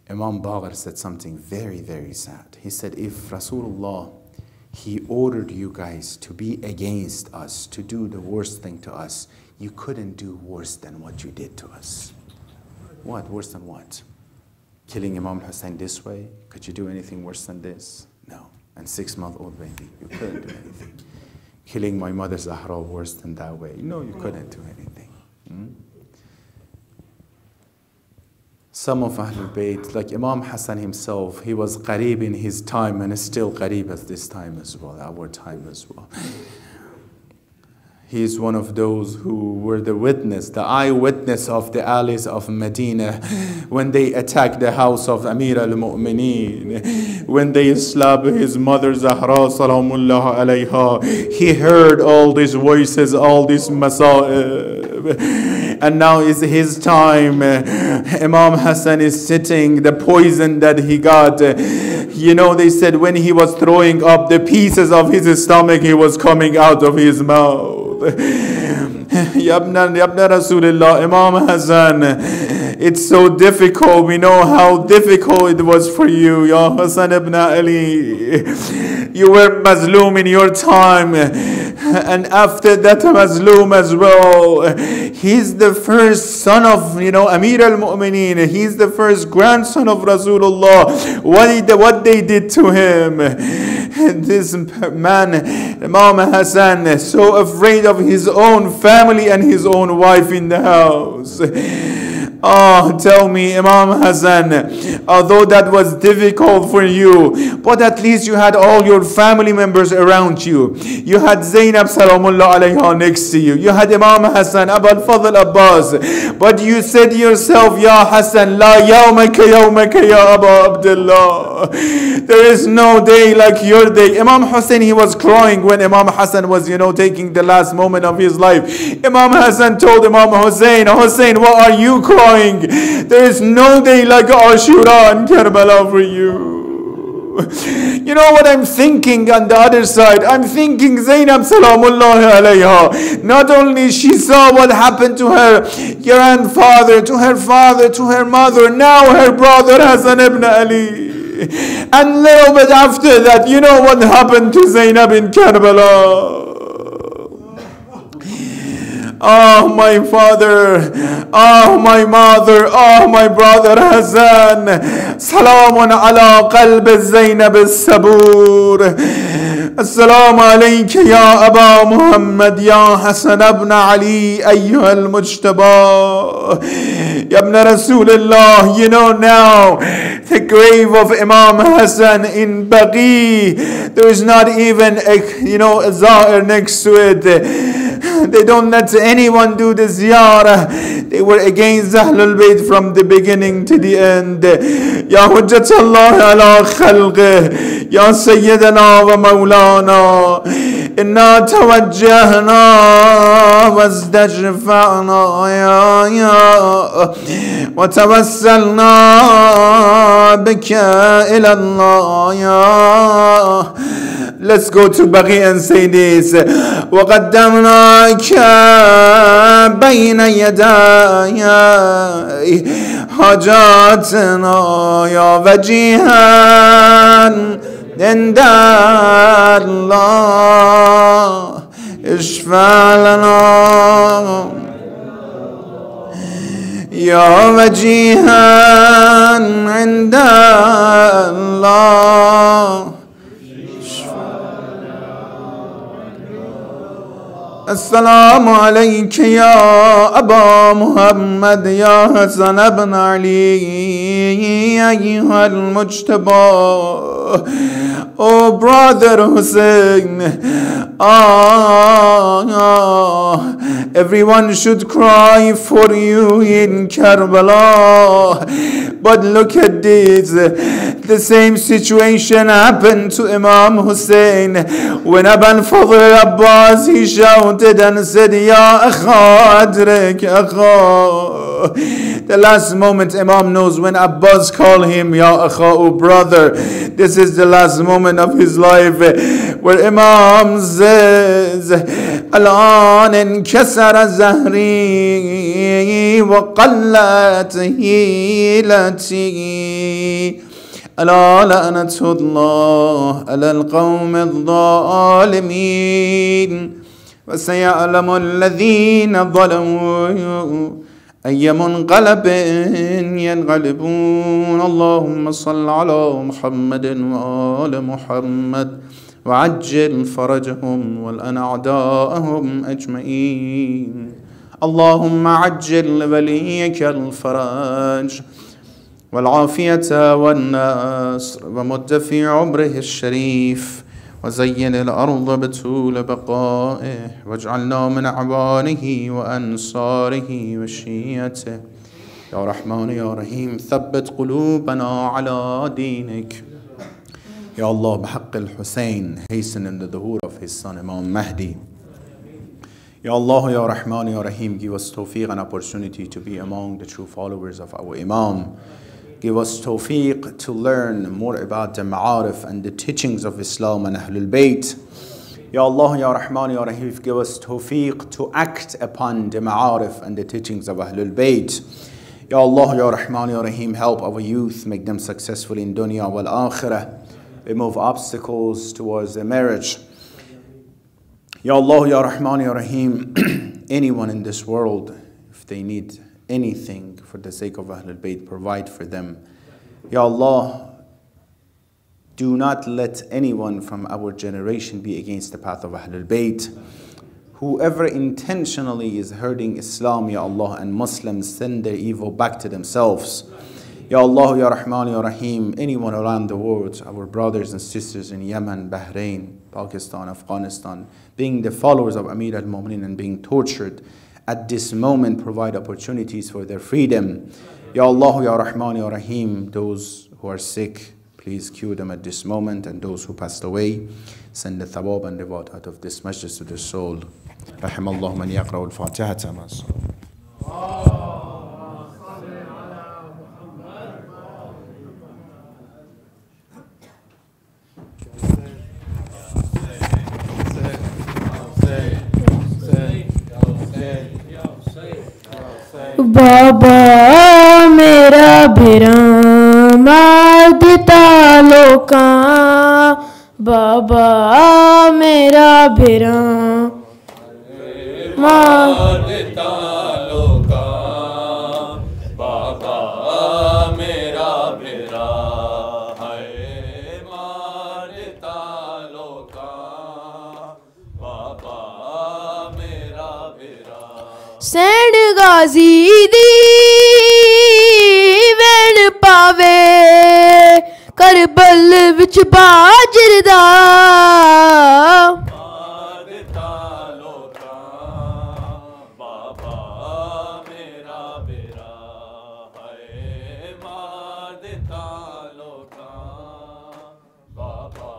Imam Baqir said something very, very sad. He said, if Rasulullah, he ordered you guys to be against us, to do the worst thing to us, you couldn't do worse than what you did to us. What? Worse than what? Killing Imam Hussein this way? Could you do anything worse than this? No. And 6-month-old baby, you couldn't do anything. Killing my mother Zahra worse than that way? No, you couldn't do anything. Some of Ahlul Bayt, like Imam Hassan himself, he was qareeb in his time and is still qareeb at this time as well, our time as well. He is one of those who were the witness, the eyewitness of the alleys of Medina when they attacked the house of Amir al-Mu'mineen, when they slapped his mother Zahra salamullah alayha. He heard all these voices, all these masa'ib. And now is his time. Imam Hassan is sitting, the poison that he got. You know, they said when he was throwing up, the pieces of his stomach, he was coming out of his mouth. Yabna Rasulullah, Imam Hassan, it's so difficult. We know how difficult it was for you, Ya Hassan ibn Ali. You were Mazloom in your time, and after that Mazloom as well. He's the first son of, Amir al-Mu'mineen. He's the first grandson of Rasulullah. What they did to him. This man, Imam Hassan, so afraid of his own family and his own wife in the house. Oh, tell me, Imam Hassan, although that was difficult for you, but at least you had all your family members around you. You had Zainab Salamullah alayha next to you. You had Imam Hassan, Abul Fadl Abbas. But you said yourself, Ya Hassan, La yawmaka yawmaka ya Abu Abdullah. There is no day like your day. Imam Hussein, he was crying when Imam Hassan was, taking the last moment of his life. Imam Hassan told Imam Hussein, Hussein, what are you crying? There is no day like Ashura and Karbala for you. You know what I'm thinking on the other side? I'm thinking Zainab Salamullahi alayha. Not only she saw what happened to her grandfather, to her father, to her mother, now her brother Hassan ibn Ali. And a little bit after that, you know what happened to Zainab in Karbala? Oh, my father, oh, my mother, oh, my brother Hassan. Salamun ala qalb Zainab al-Sabur. Assalamu alayka ya Aba Muhammad, ya Hassan ibn Ali, ayyuha al-Mujtaba. Ya ibn Rasulullah, you know now, the grave of Imam Hassan in Baqi, there is not even a zahir next to it. They don't let anyone do the ziyarah. They were against Ahlul Bayt from the beginning to the end. Ya Hujjat Allah ala khalqih, Ya Sayyidana wa Moulana, inna tawajjahna wazdajfa'na ya wa tawassalna bika ila Allah ya. Let's go to Baqi and say this. وَقَدَّمْنَاكَ بَيْنَ يَدَيَ حَاجَاتِنَا يَا وَجِيهًا عِنْدَ اللَّهِ اشْفَعْ لَنَا يَا وَجِيهًا عِنْدَ اللَّهِ السلام عليك يا أبا محمد يا حسن ابن علي أيها المجتبى. Oh brother Hussein, everyone should cry for you in Karbala, but look at this, the same situation happened to Imam Hussein when Aban Fadl Abbas, he shouted and said, Ya Akha Adrik Akha. The last moment Imam knows when Abbas called him Ya Akha, oh brother, this is the last moment of his life where Imam says, Al-an inkasara zahri wa qallat hilati ألا لعنة الله على القوم الظالمين وسيعلم الذين ظلموا أي منقلب ينقلبون. اللهم صل على محمد وآل محمد وعجل فرجهم والأن أعداءهم أجمعين. اللهم عجل وليك الفرج والعافية والنصر ومد في عمره الشريف وزين الأرض بطول بقائه واجعلنا من أعوانه وأنصاره وشيعته. يا رحمن يا رحيم ثبت قلوبنا على دينك. Ya Allah, بحق الحسين, hasten in the dhuhr of his son Imam Mahdi. Ya Allah, Ya Rahman, Ya Rahim, give us tawfiq and opportunity to be among the true followers of our Imam. Give us tawfiq to learn more about the ma'arif and the teachings of Islam and Ahlul Bayt. Ya Allah, Ya Rahman, Ya Rahim, give us tawfiq to act upon the ma'arif and the teachings of Ahlul Bayt. Ya Allah, Ya Rahman, Ya Rahim, help our youth, make them successful in dunya wal akhirah. Remove obstacles towards their marriage. Ya Allah, Ya Rahman, Ya Rahim, anyone in this world, if they need anything for the sake of Ahlul Bayt, provide for them. Ya Allah, do not let anyone from our generation be against the path of Ahlul Bayt. Whoever intentionally is hurting Islam, Ya Allah, and Muslims, send their evil back to themselves. Ya Allah, Ya Rahman, Ya Rahim, anyone around the world, our brothers and sisters in Yemen, Bahrain, Pakistan, Afghanistan, being the followers of Amir al-Mu'minin and being tortured, at this moment provide opportunities for their freedom. Ya Allah, Ya Rahman, Ya Rahim, those who are sick, please cure them at this moment, and those who passed away, send the thawab and reward out of this majlis to their soul. Rahimallahu man yaqra'u al-Fatihata ma बाबा मेरा भिरा मार देता लोका बाबा मेरा भिरा मार देता लोका बाबा मेरा भिरा है मार देता लोका बाबा मेरा भिरा सैन गाजी दी वैन पावे करबल विच बाजर दा मार देता लोका बाबा मेरा बेरा है मार देता लोका बाबा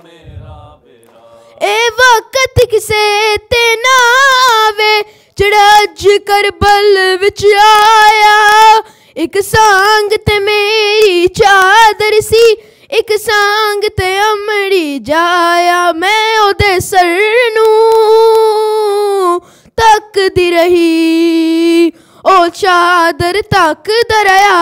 मेरा बेरा ए वक्त किसे ते ना आवे जेड़ा अज करबल विच आया एक सांग ते मेरी चादर सी एक सांग ते अमड़ी जाया मैं ओदे सर नू तकदी रही ओ चादर तकदा रहा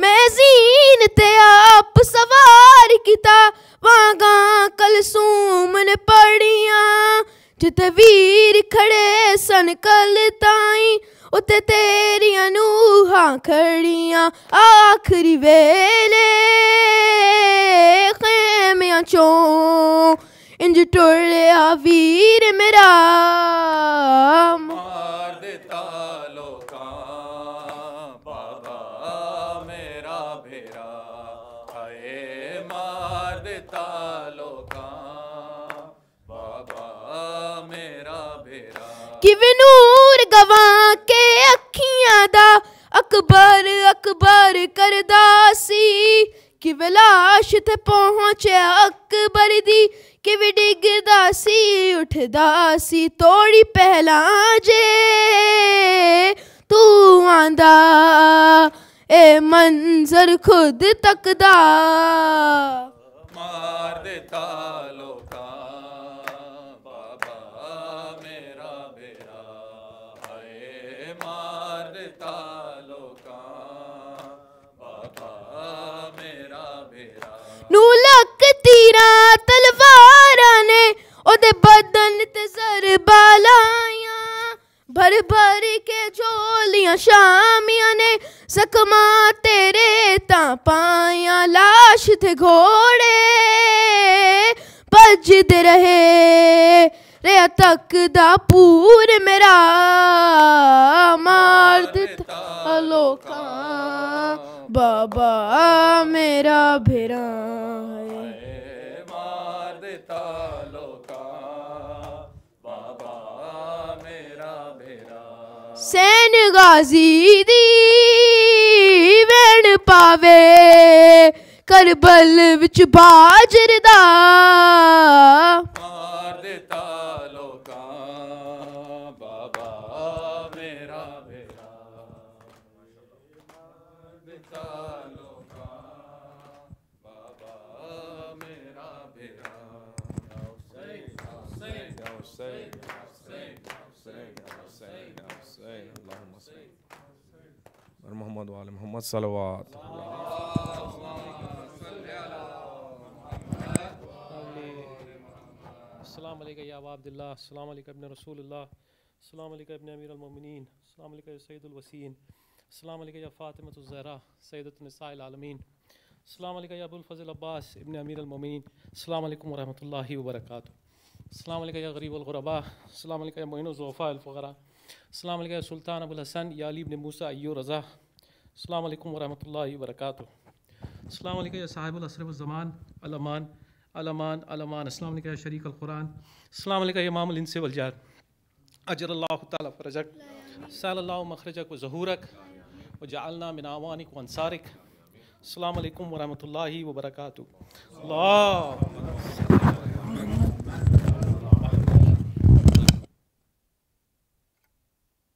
मैं ज़ीन ते आप सवार किता वागा कलसूम ने पढ़िया जिते वीर खड़े सन कल ताईं उते तेरियां नूहां खड़ियां आखरी वेले खैमियां चों इंज टुरिया वीर मेरा मार दिता लोकां बाबा मेरा भेरा हाय मार दिता लोकां बाबा मेरा भेरा किवे नूर गवां के अखियां दा अकबर अकबर करदा सी किवे लाश ते पहुंचे अकबर दी किवे डिगदा सी उठदा सी तोड़ी पहला जे तू आंदा ए मंजर खुद तकदा मार देता लोकां बाबा मेरा भेरा हाय मार देता लोकां बाबा मेरा भेरा नू लक तीरा तलवारा ने ओदे बदन ते ज़रबा लाया भर भर के झोलियां शामियां ने सकमा तेरे तां पाया लाश थे घोड़े भजदे रहे रेया तकदा पूर मेरा मार दिता लोकां बाबा मेरा भेरा मार देता लोकां बाबा मेरा भेरा सैन गाजी दी वैन पावे करबल विच बाजर दा मार देता लोकां बाबा मेरा भेरा मार देता लोकां बाबा मेरा भेरा मोहम्मद वाले मोहम्मद सलवात अस्सलाम वालेकुम या अबा अब्दुल्लाह अस्सलाम वालेकुम इब्न रसूलुल्लाह अस्सलाम वालेकुम इब्न अमीरुल मोमिनीन अस्सलाम वालेकुम या सैयदुल वसीन अस्सलाम वालेकुम या फातिमतुज़ ज़हरा सैयदतुन निसाइल आलमीन अस्सलाम वालेकुम या अबुल फज़ल अब्बास इब्न अमीरुल मोमिनीन अस्सलाम वालेकुम व रहमतुल्लाहि व बरकातुहू अस्सलाम वालेकुम या गरीबुल गुरबा अस्सलाम वालेकुम या मुइनुज़ ज़ुअफ़ाइल फ़ुक़रा अस्सलाम वालेकुम या सुल्तान अबुल हसन या अली इब्न मूसा अय्यू रज़ा अस्सलाम वालेकुम व रहमतुल्लाहि व बरकातुहू अस्सलाम वालेकुम या साहिबुल असर व ज़मान अलमान अलमान अलमान अस्सलाम वालेकुम या शरीक अल कुरान अस्सलाम वालेकुम या इमामुल इंस वल जान अजरल्लाहु तआला फरजक सल्लल्लाहु मखरजक व ज़हूरक व जअलना मिन आवानिक व अंसारिक अस्सलाम वालेकुम व रहमतुल्लाहि व बरकातुहू अल्लाह